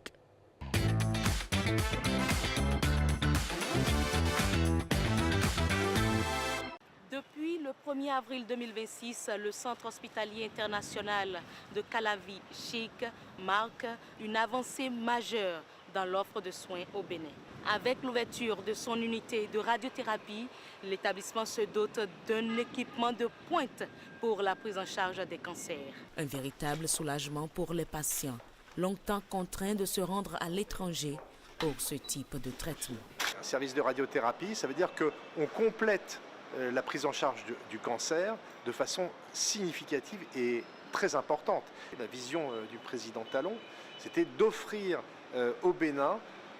K: Depuis le 1er avril 2026, le Centre hospitalier international de Calavi-Chic marque une avancée majeure dans l'offre de soins au Bénin. Avec l'ouverture de son unité de radiothérapie, l'établissement se dote d'un équipement de pointe pour la prise en charge des cancers.
L: Un véritable soulagement pour les patients, longtemps contraints de se rendre à l'étranger pour ce type de traitement.
N: Un service de radiothérapie, ça veut dire qu'on complète la prise en charge du cancer de façon significative et très importante. La vision du président Talon, c'était d'offrir au Bénin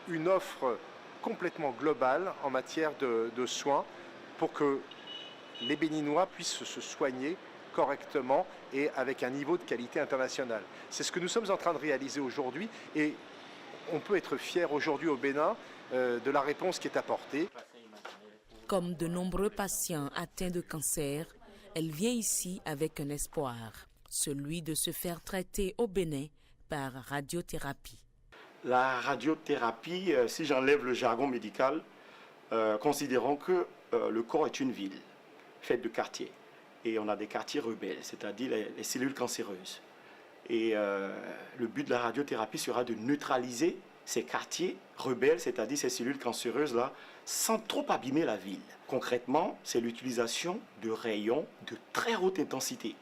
N: une offre complètement globale en matière de soins pour que les Béninois puissent se soigner correctement et avec un niveau de qualité international. C'est ce que nous sommes en train de réaliser aujourd'hui et on peut être fier aujourd'hui au Bénin de la réponse qui est apportée.
L: Comme de nombreux patients atteints de cancer, elle vient ici avec un espoir, celui de se faire traiter au Bénin par radiothérapie.
X: La radiothérapie, si j'enlève le jargon médical, considérons que le corps est une ville faite de quartiers. Et on a des quartiers rebelles, c'est-à-dire les cellules cancéreuses. Et le but de la radiothérapie sera de neutraliser ces quartiers rebelles, c'est-à-dire ces cellules cancéreuses-là, sans trop abîmer la ville. Concrètement, c'est l'utilisation de rayons de très haute intensité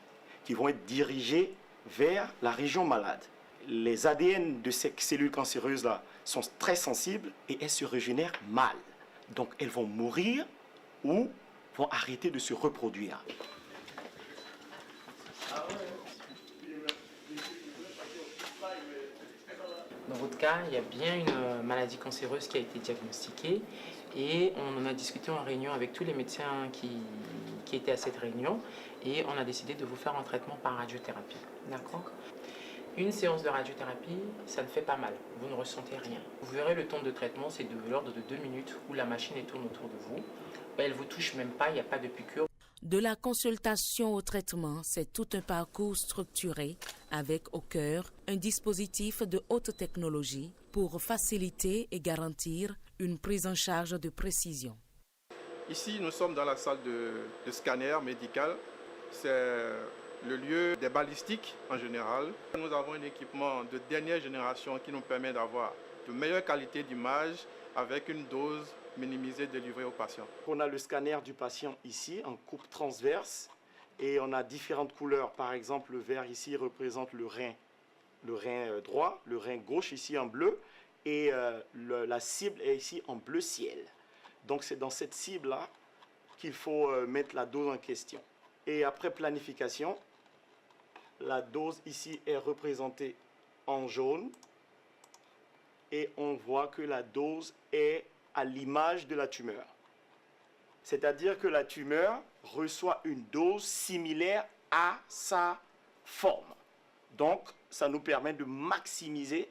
X: qui vont être dirigés vers la région malade. Les ADN de ces cellules cancéreuses-là sont très sensibles et elles se régénèrent mal. Donc elles vont mourir ou vont arrêter de se reproduire.
Y: Dans votre cas, il y a bien une maladie cancéreuse qui a été diagnostiquée et on en a discuté en réunion avec tous les médecins qui étaient à cette réunion et on a décidé de vous faire un traitement par radiothérapie. D'accord ? Une séance de radiothérapie, ça ne fait pas mal, vous ne ressentez rien. Vous verrez le temps de traitement, c'est de l'ordre de 2 minutes où la machine tourne autour de vous. Elle ne vous touche même pas, il n'y a pas de piqûre.
L: De la consultation au traitement, c'est tout un parcours structuré avec au cœur un dispositif de haute technologie pour faciliter et garantir une prise en charge de précision.
M: Ici, nous sommes dans la salle de scanner médical. C'est le lieu des balistiques en général. Nous avons un équipement de dernière génération qui nous permet d'avoir de meilleure qualité d'image avec une dose minimisée délivrée aux patients.
X: On a le scanner du patient ici en coupe transverse et on a différentes couleurs. Par exemple, le vert ici représente le rein droit, le rein gauche ici en bleu et la cible est ici en bleu ciel. Donc c'est dans cette cible-là qu'il faut mettre la dose en question. Et après planification, la dose ici est représentée en jaune et on voit que la dose est à l'image de la tumeur. C'est-à-dire que la tumeur reçoit une dose similaire à sa forme. Donc, ça nous permet de maximiser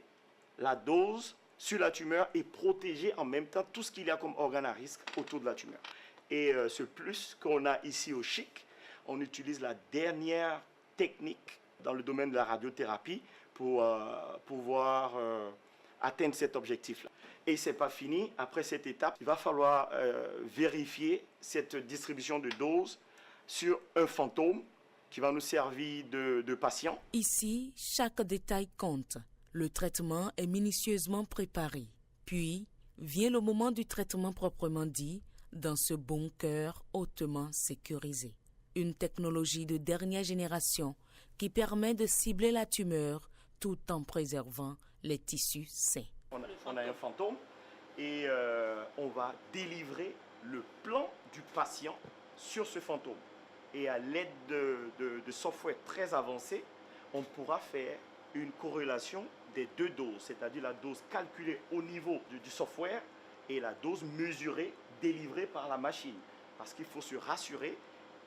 X: la dose sur la tumeur et protéger en même temps tout ce qu'il y a comme organe à risque autour de la tumeur. Et ce plus qu'on a ici au CHIC, on utilise la dernière technique dans le domaine de la radiothérapie pour pouvoir atteindre cet objectif-là. Et ce n'est pas fini. Après cette étape, il va falloir vérifier cette distribution de doses sur un fantôme qui va nous servir de patient.
L: Ici, chaque détail compte. Le traitement est minutieusement préparé. Puis, vient le moment du traitement proprement dit, dans ce bunker hautement sécurisé. Une technologie de dernière génération qui permet de cibler la tumeur tout en préservant les tissus sains.
X: On a un fantôme et on va délivrer le plan du patient sur ce fantôme. Et à l'aide de software très avancé, on pourra faire une corrélation des deux doses, c'est-à-dire la dose calculée au niveau du software et la dose mesurée, délivrée par la machine. Parce qu'il faut se rassurer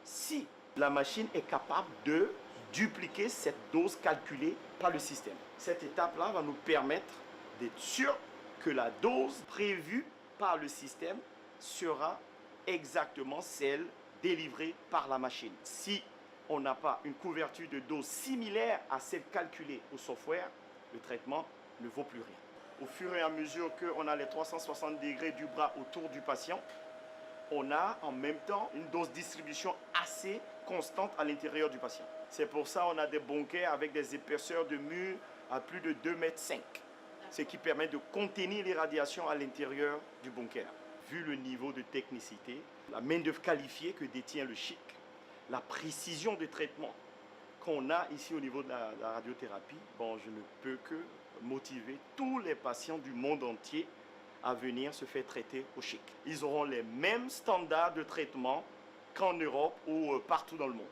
X: si la machine est capable de dupliquer cette dose calculée par le système. Cette étape-là va nous permettre d'être sûr que la dose prévue par le système sera exactement celle délivrée par la machine. Si on n'a pas une couverture de dose similaire à celle calculée au software, le traitement ne vaut plus rien. Au fur et à mesure qu'on a les 360 degrés du bras autour du patient, on a en même temps une dose distribution assez constante à l'intérieur du patient. C'est pour ça qu'on a des bunkers avec des épaisseurs de murs à plus de 2,5 m, ce qui permet de contenir les radiations à l'intérieur du bunker. Vu le niveau de technicité, la main-d'œuvre qualifiée que détient le CHIC, la précision de traitement qu'on a ici au niveau de la radiothérapie, bon, je ne peux que motiver tous les patients du monde entier à venir se faire traiter au CHIC. Ils auront les mêmes standards de traitement qu'en Europe ou partout dans le monde.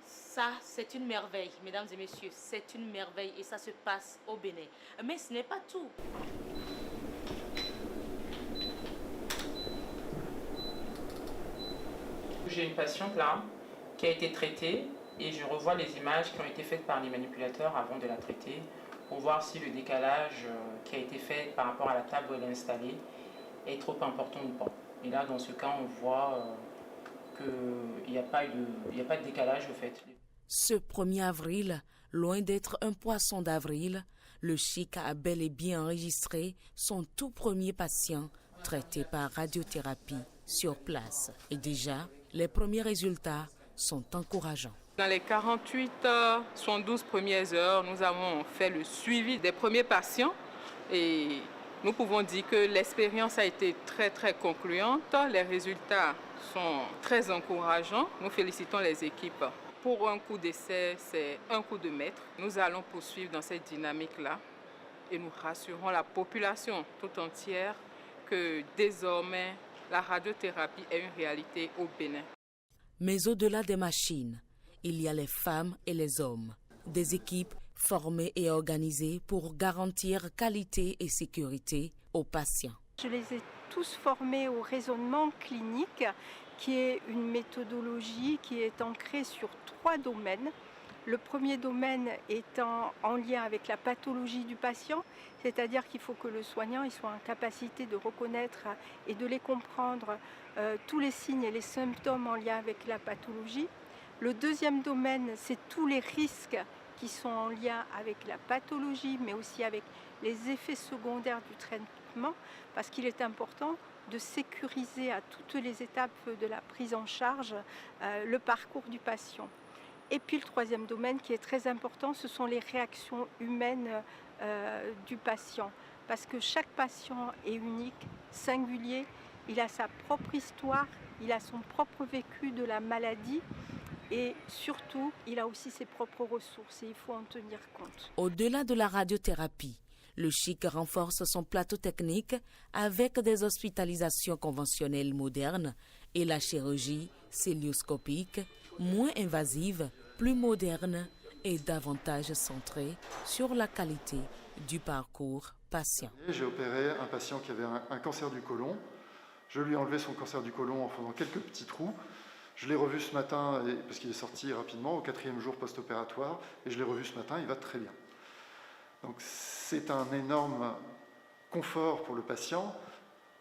K: Ça, c'est une merveille, mesdames et messieurs, c'est une merveille et ça se passe au Bénin. Mais ce n'est pas tout.
Y: J'ai une patiente là qui a été traitée et je revois les images qui ont été faites par les manipulateurs avant de la traiter pour voir si le décalage qui a été fait par rapport à la table où elle est installée est trop important ou pas. Et là, dans ce cas, on voit qu'il n'y a pas de décalage au fait.
L: Ce 1er avril, loin d'être un poisson d'avril, le CHIC a bel et bien enregistré son tout premier patient traité par radiothérapie sur place. Et déjà, les premiers résultats sont encourageants.
U: Dans les 48 72 premières heures, nous avons fait le suivi des premiers patients et nous pouvons dire que l'expérience a été très concluante. Les résultats sont très encourageants. Nous félicitons les équipes. Pour un coup d'essai, c'est un coup de maître. Nous allons poursuivre dans cette dynamique-là et nous rassurons la population tout entière que désormais, la radiothérapie est une réalité au Bénin.
L: Mais au-delà des machines, il y a les femmes et les hommes, des équipes formées et organisées pour garantir qualité et sécurité aux patients.
O: Je les ai tous formés au raisonnement clinique, qui est une méthodologie qui est ancrée sur 3 domaines. Le premier domaine étant en lien avec la pathologie du patient, c'est-à-dire qu'il faut que le soignant il soit en capacité de reconnaître et de les comprendre tous les signes et les symptômes en lien avec la pathologie. Le deuxième domaine, c'est tous les risques qui sont en lien avec la pathologie, mais aussi avec les effets secondaires du traitement, parce qu'il est important de sécuriser à toutes les étapes de la prise en charge le parcours du patient. Et puis le troisième domaine qui est très important, ce sont les réactions humaines du patient. Parce que chaque patient est unique, singulier, il a sa propre histoire, il a son propre vécu de la maladie et surtout, il a aussi ses propres ressources et il faut en tenir compte.
L: Au-delà de la radiothérapie, le CHIC renforce son plateau technique avec des hospitalisations conventionnelles modernes et la chirurgie cœlioscopique, moins invasive, plus moderne et davantage centrée sur la qualité du parcours patient.
P: J'ai opéré un patient qui avait un cancer du côlon. Je lui ai enlevé son cancer du côlon en faisant quelques petits trous. Je l'ai revu ce matin, parce qu'il est sorti rapidement, au 4e jour post-opératoire, et je l'ai revu ce matin, il va très bien. Donc c'est un énorme confort pour le patient,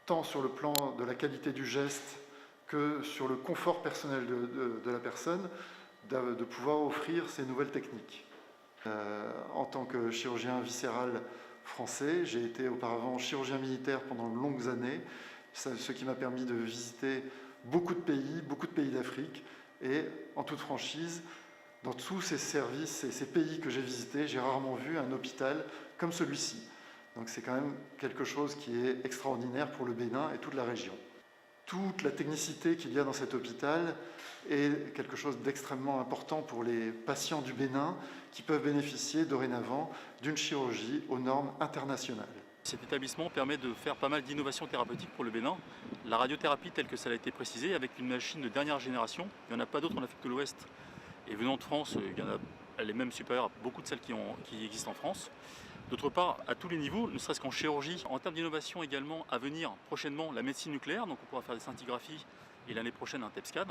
P: tant sur le plan de la qualité du geste que sur le confort personnel de la personne, de pouvoir offrir ces nouvelles techniques. En tant que chirurgien viscéral français, j'ai été auparavant chirurgien militaire pendant de longues années, ce qui m'a permis de visiter beaucoup de pays d'Afrique, et en toute franchise, dans tous ces services et ces pays que j'ai visités, j'ai rarement vu un hôpital comme celui-ci. Donc c'est quand même quelque chose qui est extraordinaire pour le Bénin et toute la région. Toute la technicité qu'il y a dans cet hôpital est quelque chose d'extrêmement important pour les patients du Bénin qui peuvent bénéficier dorénavant d'une chirurgie aux normes internationales.
Q: Cet établissement permet de faire pas mal d'innovations thérapeutiques pour le Bénin. La radiothérapie telle que ça a été précisé, avec une machine de dernière génération, il n'y en a pas d'autres en Afrique de l'Ouest. Et venant de France, elle est même supérieure à beaucoup de celles qui existent en France. D'autre part, à tous les niveaux, ne serait-ce qu'en chirurgie, en termes d'innovation également, à venir prochainement la médecine nucléaire, donc on pourra faire des scintigraphies et l'année prochaine un TEP scan.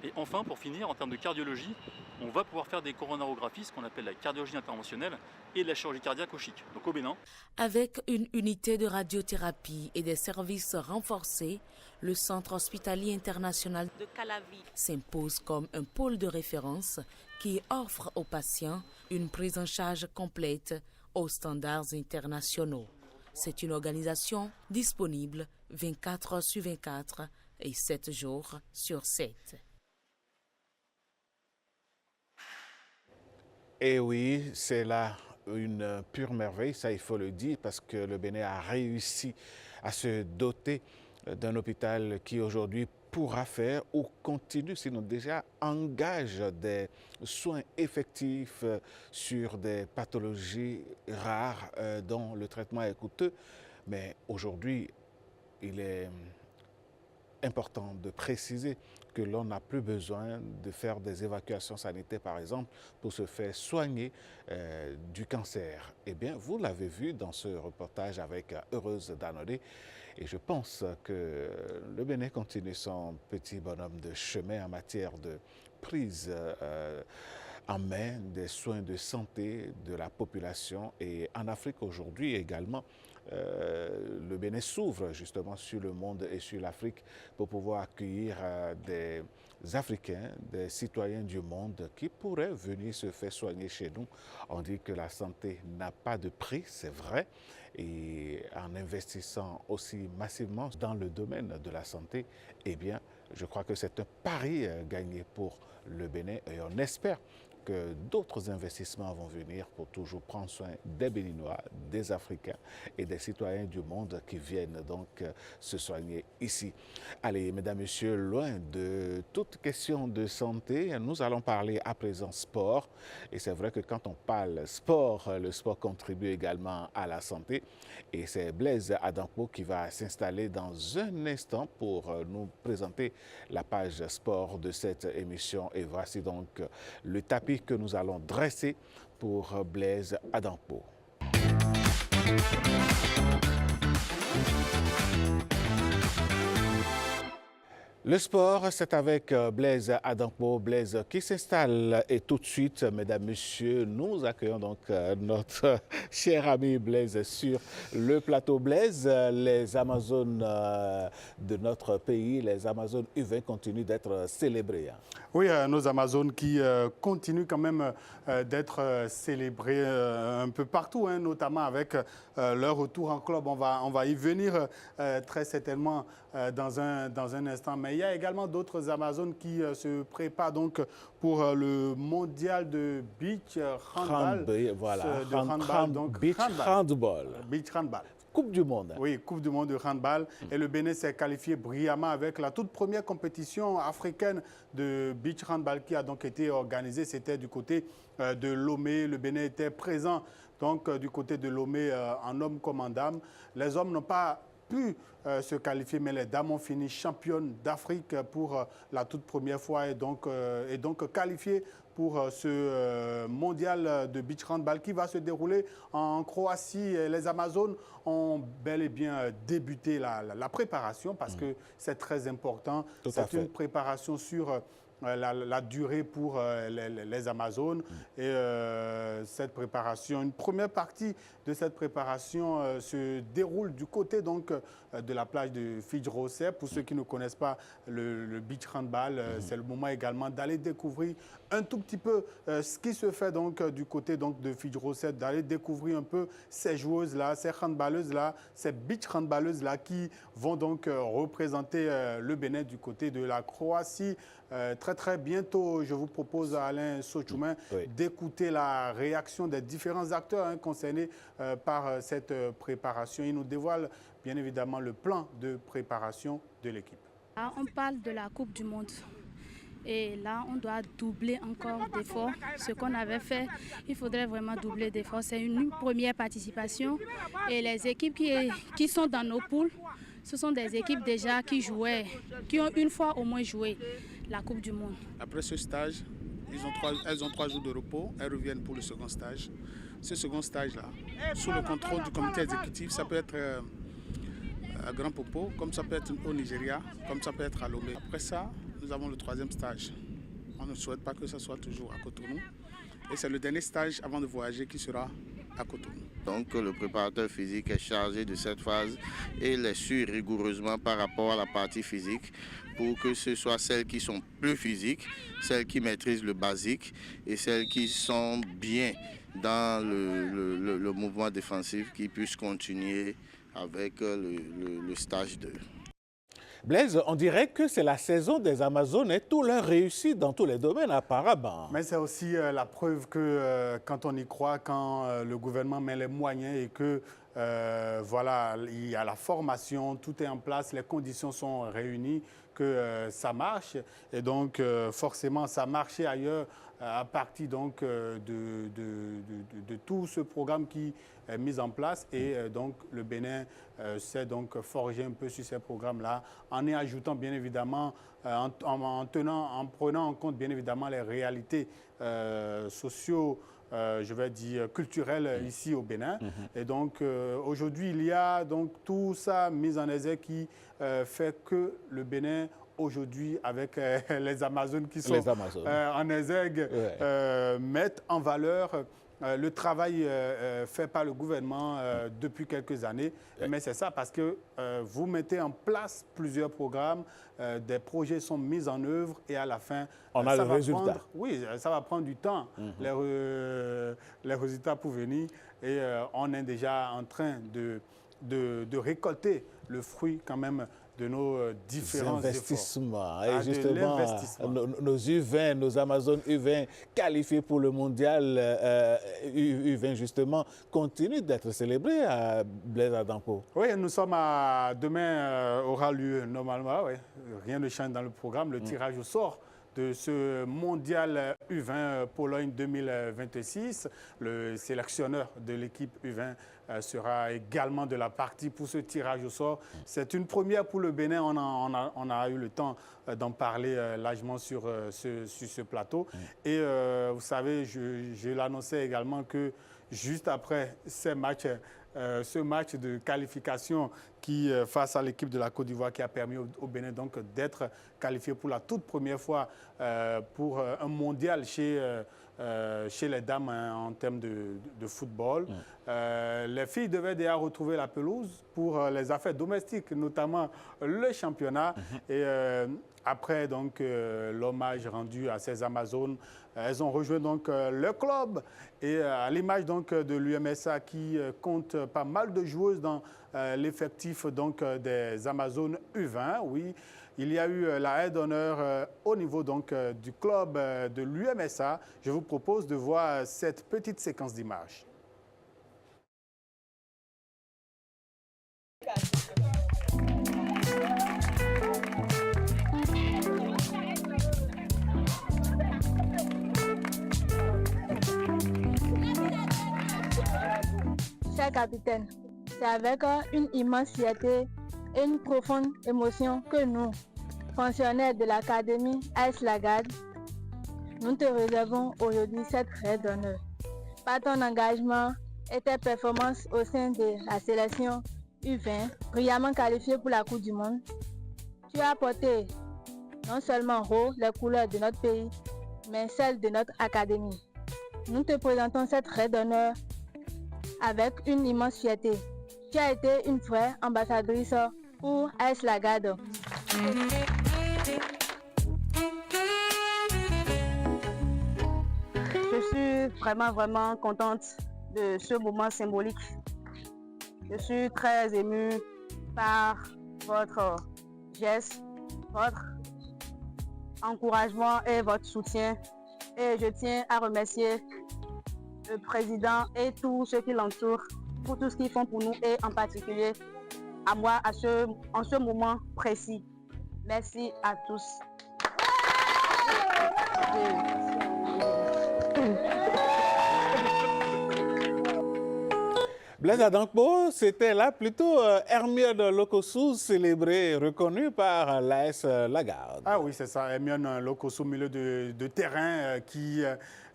Q: Et enfin, pour finir, en termes de cardiologie, on va pouvoir faire des coronarographies, ce qu'on appelle la cardiologie interventionnelle, et de la chirurgie cardiaque au CHIC, donc au Bénin.
L: Avec une unité de radiothérapie et des services renforcés, le Centre hospitalier international
K: de Calavi
L: s'impose comme un pôle de référence qui offre aux patients une prise en charge complète aux standards internationaux. C'est une organisation disponible 24 heures sur 24 et 7 jours sur 7.
A: Et oui, c'est là une pure merveille, ça il faut le dire, parce que le Bénin a réussi à se doter d'un hôpital qui aujourd'hui pourra faire ou continue, sinon déjà engage des soins effectifs sur des pathologies rares dont le traitement est coûteux. Mais aujourd'hui, il est important de préciser que l'on n'a plus besoin de faire des évacuations sanitaires, par exemple, pour se faire soigner du cancer. Eh bien, vous l'avez vu dans ce reportage avec Heureuse Danodé. Et je pense que le Bénin continue son petit bonhomme de chemin en matière de prise en main des soins de santé de la population. Et en Afrique aujourd'hui également, le Bénin s'ouvre justement sur le monde et sur l'Afrique pour pouvoir accueillir des Africains, des citoyens du monde qui pourraient venir se faire soigner chez nous. On dit que la santé n'a pas de prix, c'est vrai. Et en investissant aussi massivement dans le domaine de la santé, eh bien, je crois que c'est un pari gagné pour le Bénin et on espère que d'autres investissements vont venir pour toujours prendre soin des Béninois, des Africains et des citoyens du monde qui viennent donc se soigner ici. Allez, mesdames, messieurs, loin de toute question de santé, nous allons parler à présent sport. Et c'est vrai que quand on parle sport, le sport contribue également à la santé. Et c'est Blaise Adampo qui va s'installer dans un instant pour nous présenter la page sport de cette émission. Et voici donc le tapis que nous allons dresser pour Blaise Adampo. Le sport, c'est avec Blaise Adankpo, Blaise qui s'installe. Et tout de suite, mesdames, messieurs, nous accueillons donc notre cher ami Blaise sur le plateau. Blaise, les Amazones de notre pays, les Amazones U20 continuent d'être célébrées.
B: Oui, nos Amazones qui continuent quand même d'être célébrées un peu partout, hein, notamment avec leur retour en club. On va y venir très certainement dans un instant. Mais il y a également d'autres Amazones qui se préparent donc pour le mondial de beach handball.
A: Beach handball.
B: Beach handball.
A: Coupe du monde.
B: Oui, Coupe du monde de handball. Et le Bénin s'est qualifié brillamment avec la toute première compétition africaine de beach handball qui a donc été organisée. C'était du côté de Lomé. Le Bénin était présent donc du côté de Lomé en hommes comme en dames. Les hommes n'ont pas pu se qualifier, mais les dames ont fini championnes d'Afrique pour la toute première fois et donc qualifiées pour ce mondial de beach handball qui va se dérouler en Croatie. Les Amazones ont bel et bien débuté la préparation parce que c'est très important. C'est une préparation sur la durée pour les Amazones. Et cette préparation, une première partie de cette préparation se déroule du côté donc de la plage de Fidj-Rossé. Pour ceux qui ne connaissent pas le beach handball, c'est le moment également d'aller découvrir un tout petit peu ce qui se fait donc du côté donc de Fidj-Rossé, d'aller découvrir un peu ces joueuses-là, ces handballeuses-là, ces beach handballeuses-là qui vont donc représenter le Bénin du côté de la Croatie. Très bientôt, je vous propose à Alain Sochoumen d'écouter la réaction des différents acteurs concernés par cette préparation. Il nous dévoile bien évidemment le plan de préparation de l'équipe.
J: On parle de la Coupe du Monde. Et là, on doit doubler encore d'efforts. Ce qu'on avait fait, il faudrait vraiment doubler d'efforts. C'est une première participation. Et les équipes qui sont dans nos poules, ce sont des équipes déjà qui ont une fois au moins joué la Coupe du Monde.
R: Après ce stage, elles ont 3 jours de repos. Elles reviennent pour le second stage. Ce second stage-là, sous le contrôle du comité exécutif, ça peut être à Grand Popo, comme ça peut être au Nigeria, comme ça peut être à Lomé. Après ça, nous avons le 3e stage. On ne souhaite pas que ça soit toujours à Cotonou. Et c'est le dernier stage avant de voyager qui sera à Cotonou.
S: Donc le préparateur physique est chargé de cette phase et les suit rigoureusement par rapport à la partie physique pour que ce soit celles qui sont plus physiques, celles qui maîtrisent le basique et celles qui sont bien dans le mouvement défensif qui puissent continuer avec le stage 2.
A: Blaise, on dirait que c'est la saison des Amazones et tout leur réussit dans tous les domaines apparemment.
B: Mais c'est aussi la preuve que quand on y croit, quand le gouvernement met les moyens et que voilà, il y a la formation, tout est en place, les conditions sont réunies, que ça marche. Et donc forcément, ça marchait ailleurs à partir donc de tout ce programme qui est mis en place. Et donc le Bénin s'est donc forgé un peu sur ces programmes-là, en y ajoutant bien évidemment, en prenant en compte bien évidemment les réalités socio je vais dire culturelles ici au Bénin. Et donc aujourd'hui, il y a donc tout ça mis en exergue qui fait que le Bénin aujourd'hui, avec les Amazones qui sont en exergue, mettent en valeur le travail fait par le gouvernement depuis quelques années. Mais c'est ça parce que vous mettez en place plusieurs programmes, des projets sont mis en œuvre et à la fin,
A: on a le résultat.
B: Oui, ça va prendre du temps, les résultats pour venir. Et on est déjà en train de récolter le fruit quand même de nos différents
A: investissements.
B: Efforts.
A: Et justement, nos U20, nos Amazones U20 qualifiés pour le mondial U20, justement, continuent d'être célébrés à Blaise Adankpo.
B: Oui, nous sommes demain aura lieu normalement, rien ne change dans le programme, le tirage au sort de ce mondial U20 Pologne 2026. Le sélectionneur de l'équipe U20 sera également de la partie pour ce tirage au sort. C'est une première pour le Bénin. On a eu le temps d'en parler largement sur ce plateau. Et vous savez, je l'annonçais également que juste après ces matchs ce match de qualification qui, face à l'équipe de la Côte d'Ivoire, qui a permis au Bénin donc d'être qualifié pour la toute première fois pour un mondial chez les dames en termes de football. Les filles devaient déjà retrouver la pelouse pour les affaires domestiques, notamment le championnat. Et après donc l'hommage rendu à ces Amazones, elles ont rejoint donc le club. Et à l'image donc de l'UMSA qui compte pas mal de joueuses dans l'effectif donc des Amazones U20, oui. Il y a eu la haie d'honneur au niveau donc du club de l'UMSA. Je vous propose de voir cette petite séquence d'images.
D: Cher capitaine, c'est avec une immense fierté et une profonde émotion que nous, fonctionnaires de l'Académie AS Lagarde, nous te réservons aujourd'hui cette raie d'honneur. Par ton engagement et tes performances au sein de la sélection U20, brillamment qualifiée pour la Coupe du Monde, tu as porté non seulement haut les couleurs de notre pays, mais celles de notre académie. Nous te présentons cette raie d'honneur avec une immense fierté. Tu as été une vraie ambassadrice pour AS Lagarde.
E: Je suis vraiment contente de ce moment symbolique. Je suis très émue par votre geste, votre encouragement et votre soutien. Et je tiens à remercier le président et tous ceux qui l'entourent pour tout ce qu'ils font pour nous et en particulier à moi en ce moment précis. Merci à tous.
A: Blaise Adankbo, c'était là plutôt Hermione Lokossou, célébrée et reconnue par l'AS Lagarde.
B: Ah oui, c'est ça, Hermione Lokossou, milieu de terrain, qui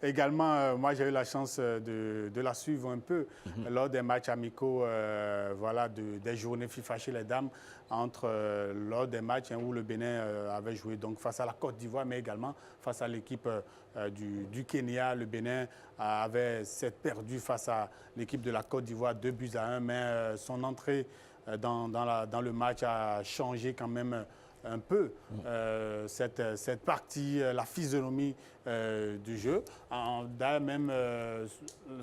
B: également, moi j'ai eu la chance de la suivre un peu lors des matchs amicaux, voilà, des journées FIFA chez les dames, lors des matchs où le Bénin avait joué donc, face à la Côte d'Ivoire, mais également face à l'équipe du Kenya. Le Bénin avait perdu face à l'équipe de la Côte d'Ivoire 2-1, mais son entrée dans le match a changé quand même un peu cette partie, la physionomie du jeu. Même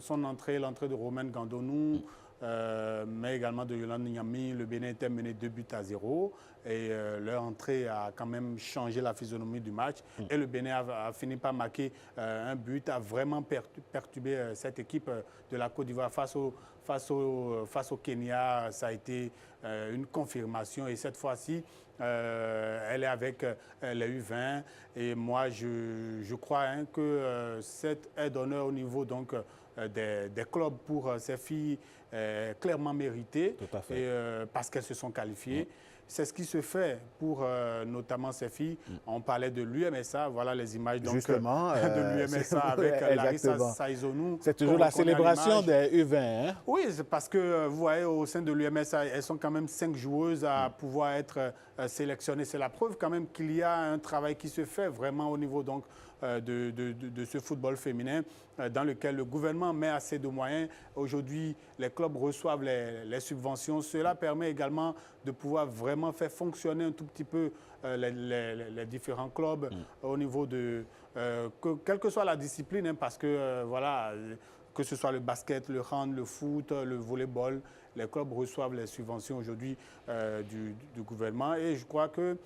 B: l'entrée de Romaine Gandonou, mais également de Yolande Nyami, le Bénin était mené 2-0 et leur entrée a quand même changé la physionomie du match et le Bénin a fini par marquer un but, a vraiment perturbé cette équipe de la Côte d'Ivoire face au Kenya. Ça a été une confirmation et cette fois-ci elle est avec les U20 et moi je crois que cette aide d'honneur au niveau donc des clubs pour ces filles clairement méritée parce qu'elles se sont qualifiées. C'est ce qui se fait pour notamment ces filles. On parlait de l'UMSA, voilà les images donc, de l'UMSA avec Larissa Saizonou.
A: C'est toujours la célébration des U20. Hein?
B: Oui, c'est parce que vous voyez au sein de l'UMSA, elles sont quand même 5 joueuses à pouvoir être sélectionnées. C'est la preuve quand même qu'il y a un travail qui se fait vraiment au niveau donc, de ce football féminin dans lequel le gouvernement met assez de moyens. Aujourd'hui, les clubs reçoivent les subventions. Cela permet également de pouvoir vraiment faire fonctionner un tout petit peu les différents clubs au niveau de... quelle que soit la discipline, hein, parce que voilà, que ce soit le basket, le hand, le foot, le volleyball, les clubs reçoivent les subventions aujourd'hui du gouvernement. Et je crois que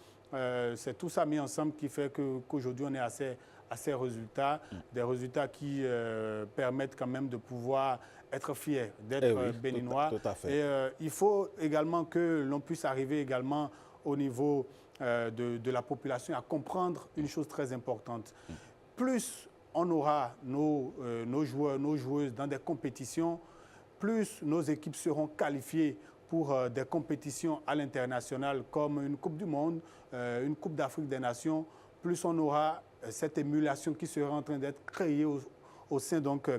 B: c'est tout ça mis ensemble qui fait qu'aujourd'hui on est à ces résultats, des résultats qui permettent quand même de pouvoir être fiers d'être béninois.
A: Tout à fait.
B: Et il faut également que l'on puisse arriver également au niveau de la population à comprendre une chose très importante. Plus on aura nos joueurs, nos joueuses dans des compétitions, plus nos équipes seront qualifiées pour des compétitions à l'international comme une Coupe du Monde, une Coupe d'Afrique des Nations, plus on aura cette émulation qui sera en train d'être créée au sein donc,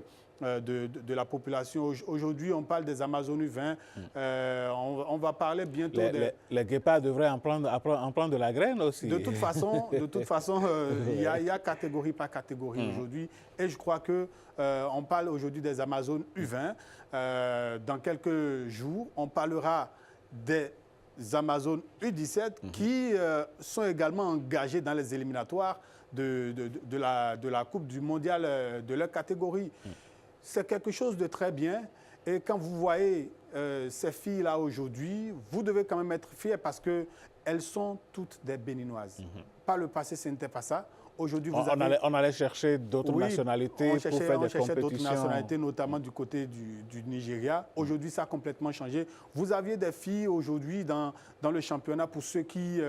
B: de la population. Aujourd'hui, on parle des Amazones U20. On va parler bientôt
A: les guépards devraient en prendre de la graine aussi.
B: De toute façon, il y a catégorie par catégorie aujourd'hui. Et je crois qu'on parle aujourd'hui des Amazones U20. Dans quelques jours, on parlera des Amazones U17 qui sont également engagés dans les éliminatoires de la Coupe du Mondial de leur catégorie. C'est quelque chose de très bien. Et quand vous voyez ces filles-là aujourd'hui, vous devez quand même être fiers parce qu'elles sont toutes des Béninoises. Par le passé, ce n'était pas ça. Aujourd'hui,
A: on allait chercher d'autres nationalités pour faire des compétitions.
B: On cherchait d'autres nationalités, notamment du côté du Nigeria. Aujourd'hui, ça a complètement changé. Vous aviez des filles aujourd'hui dans le championnat, pour ceux qui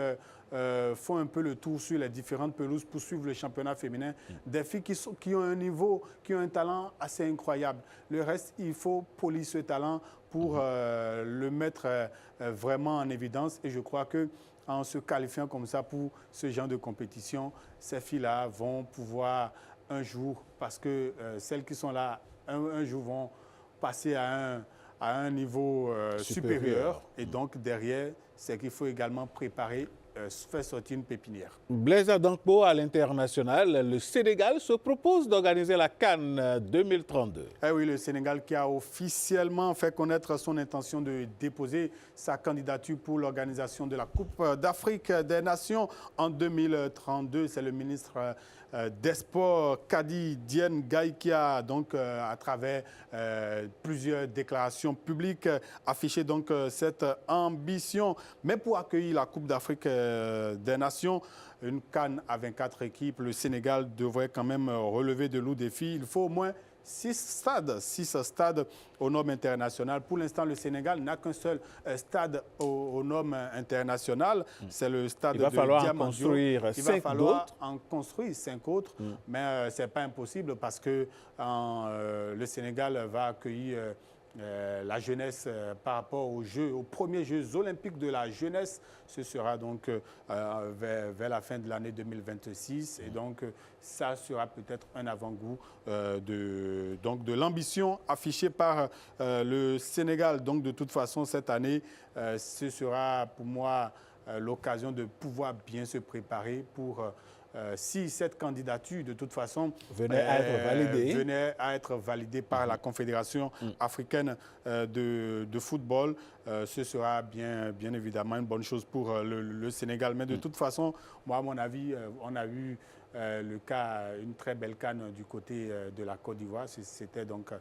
B: font un peu le tour sur les différentes pelouses pour suivre le championnat féminin. Des filles qui ont un niveau, qui ont un talent assez incroyable. Le reste, il faut polir ce talent pour le mettre vraiment en évidence. Et je crois qu'en se qualifiant comme ça pour ce genre de compétition, ces filles-là vont pouvoir un jour, parce que celles qui sont là, un jour vont passer à un niveau supérieur. Et donc, derrière, c'est qu'il faut également préparer, faire sortir une pépinière.
A: Blaise Adankpo, à l'international, le Sénégal se propose d'organiser la CAN 2032.
B: Eh oui, le Sénégal qui a officiellement fait connaître son intention de déposer sa candidature pour l'organisation de la Coupe d'Afrique des Nations en 2032. C'est le ministre des Sports, Kadi Diène Gaye, qui a donc, à travers plusieurs déclarations publiques, affiché donc cette ambition. Mais pour accueillir la Coupe d'Afrique des Nations, une CAN à 24 équipes, le Sénégal devrait quand même relever de lourds défis. Il faut au moins 6 stades aux normes internationales. Pour l'instant, le Sénégal n'a qu'un seul stade aux normes internationales. C'est le stade de Diamniadio. Il va falloir en construire 5 autres. Mais ce n'est pas impossible parce que le Sénégal va accueillir la jeunesse par rapport aux premiers Jeux olympiques de la jeunesse. Ce sera donc vers la fin de l'année 2026. Et donc, ça sera peut-être un avant-goût de l'ambition affichée par le Sénégal. Donc, de toute façon, cette année, ce sera pour moi l'occasion de pouvoir bien se préparer pour... si cette candidature, de toute façon, venait à être validée par la Confédération africaine de football, ce sera bien évidemment une bonne chose pour le Sénégal. Mais de toute façon, moi, à mon avis, on a eu une très belle CAN du côté de la Côte d'Ivoire. C'était donc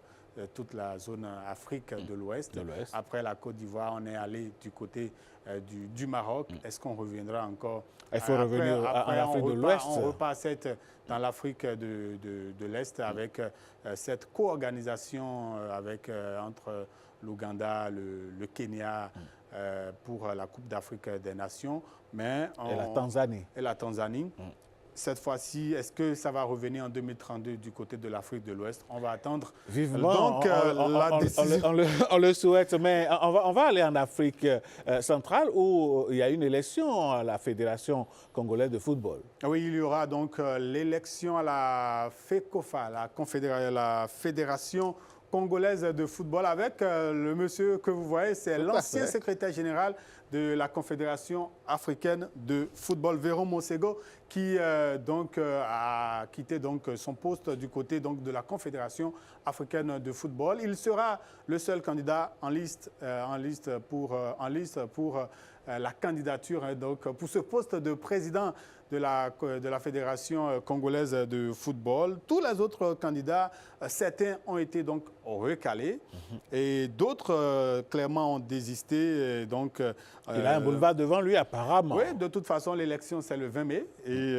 B: toute la zone Afrique de l'Ouest. Après la Côte d'Ivoire, on est allé du côté du Maroc. Est-ce qu'on reviendra encore?
A: Il faut revenir en Afrique de l'Ouest.
B: On repasse dans l'Afrique de l'Est avec cette co-organisation entre l'Ouganda, le Kenya pour la Coupe d'Afrique des Nations. Et la Tanzanie. Cette fois-ci, est-ce que ça va revenir en 2032 du côté de l'Afrique de l'Ouest? On va attendre.
A: Vivement, donc, on le souhaite, mais on va aller en Afrique centrale où il y a une élection à la Fédération congolaise de football.
B: Oui, il y aura donc l'élection à la FECOFA, la Fédération congolaise de football, avec le monsieur que vous voyez, c'est l'ancien secrétaire général de la Confédération africaine de football, Véron Mosego, qui a quitté son poste du côté de la Confédération africaine de football. Il sera le seul candidat en liste pour la candidature pour ce poste de président de la Fédération congolaise de football. Tous les autres candidats, certains ont été donc recalés et d'autres clairement ont désisté.
A: Il a un boulevard devant lui apparemment.
B: Oui, de toute façon, l'élection c'est le 20 mai et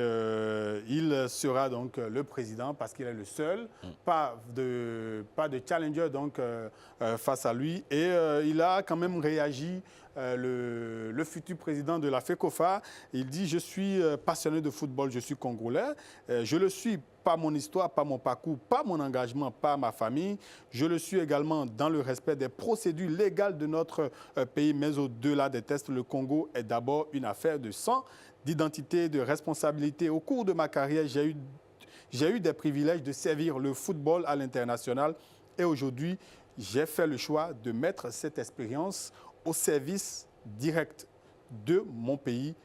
B: il sera donc le président parce qu'il est le seul, pas de challenger face à lui. Et il a quand même réagi. Le futur président de la FECOFA, il dit « Je suis passionné de football, je suis congolais, je le suis pas mon histoire, pas mon parcours, pas mon engagement, pas ma famille. Je le suis également dans le respect des procédures légales de notre pays, mais au-delà des tests, le Congo est d'abord une affaire de sang, d'identité, de responsabilité. Au cours de ma carrière, J'ai eu des privilèges de servir le football à l'international et aujourd'hui, j'ai fait le choix de mettre cette expérience au service direct de mon pays,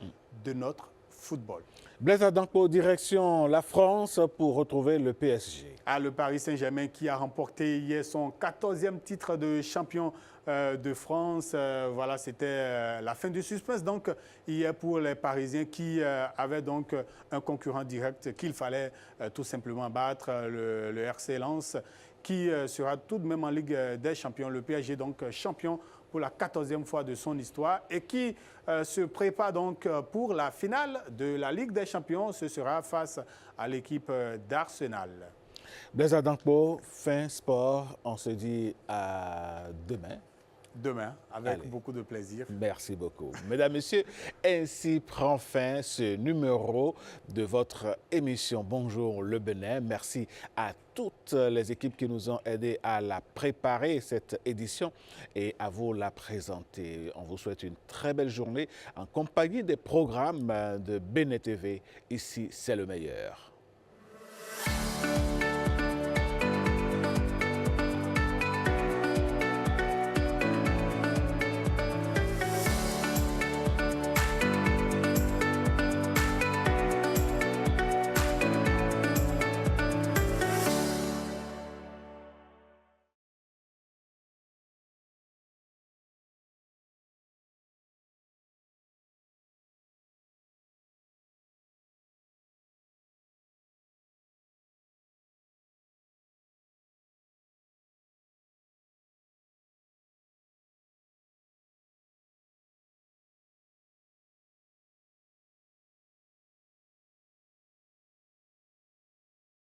B: de notre football.
A: Blaise Adankpo, direction la France pour retrouver le PSG.
B: Le Paris Saint-Germain qui a remporté hier son 14e titre de champion de France. Voilà, c'était la fin du suspense. Donc, hier pour les Parisiens qui avaient donc un concurrent direct qu'il fallait tout simplement battre, le RC Lens, qui sera tout de même en Ligue des Champions. Le PSG donc champion pour la 14e fois de son histoire et qui se prépare donc pour la finale de la Ligue des Champions. Ce sera face à l'équipe d'Arsenal.
A: Blaise Adankpo, fin sport. On se dit à demain.
B: Demain, avec beaucoup de plaisir.
A: Merci beaucoup. Mesdames, Messieurs, ainsi prend fin ce numéro de votre émission Bonjour le Bénin. Merci à toutes les équipes qui nous ont aidés à la préparer, cette édition, et à vous la présenter. On vous souhaite une très belle journée en compagnie des programmes de Bénin TV. Ici, c'est le meilleur.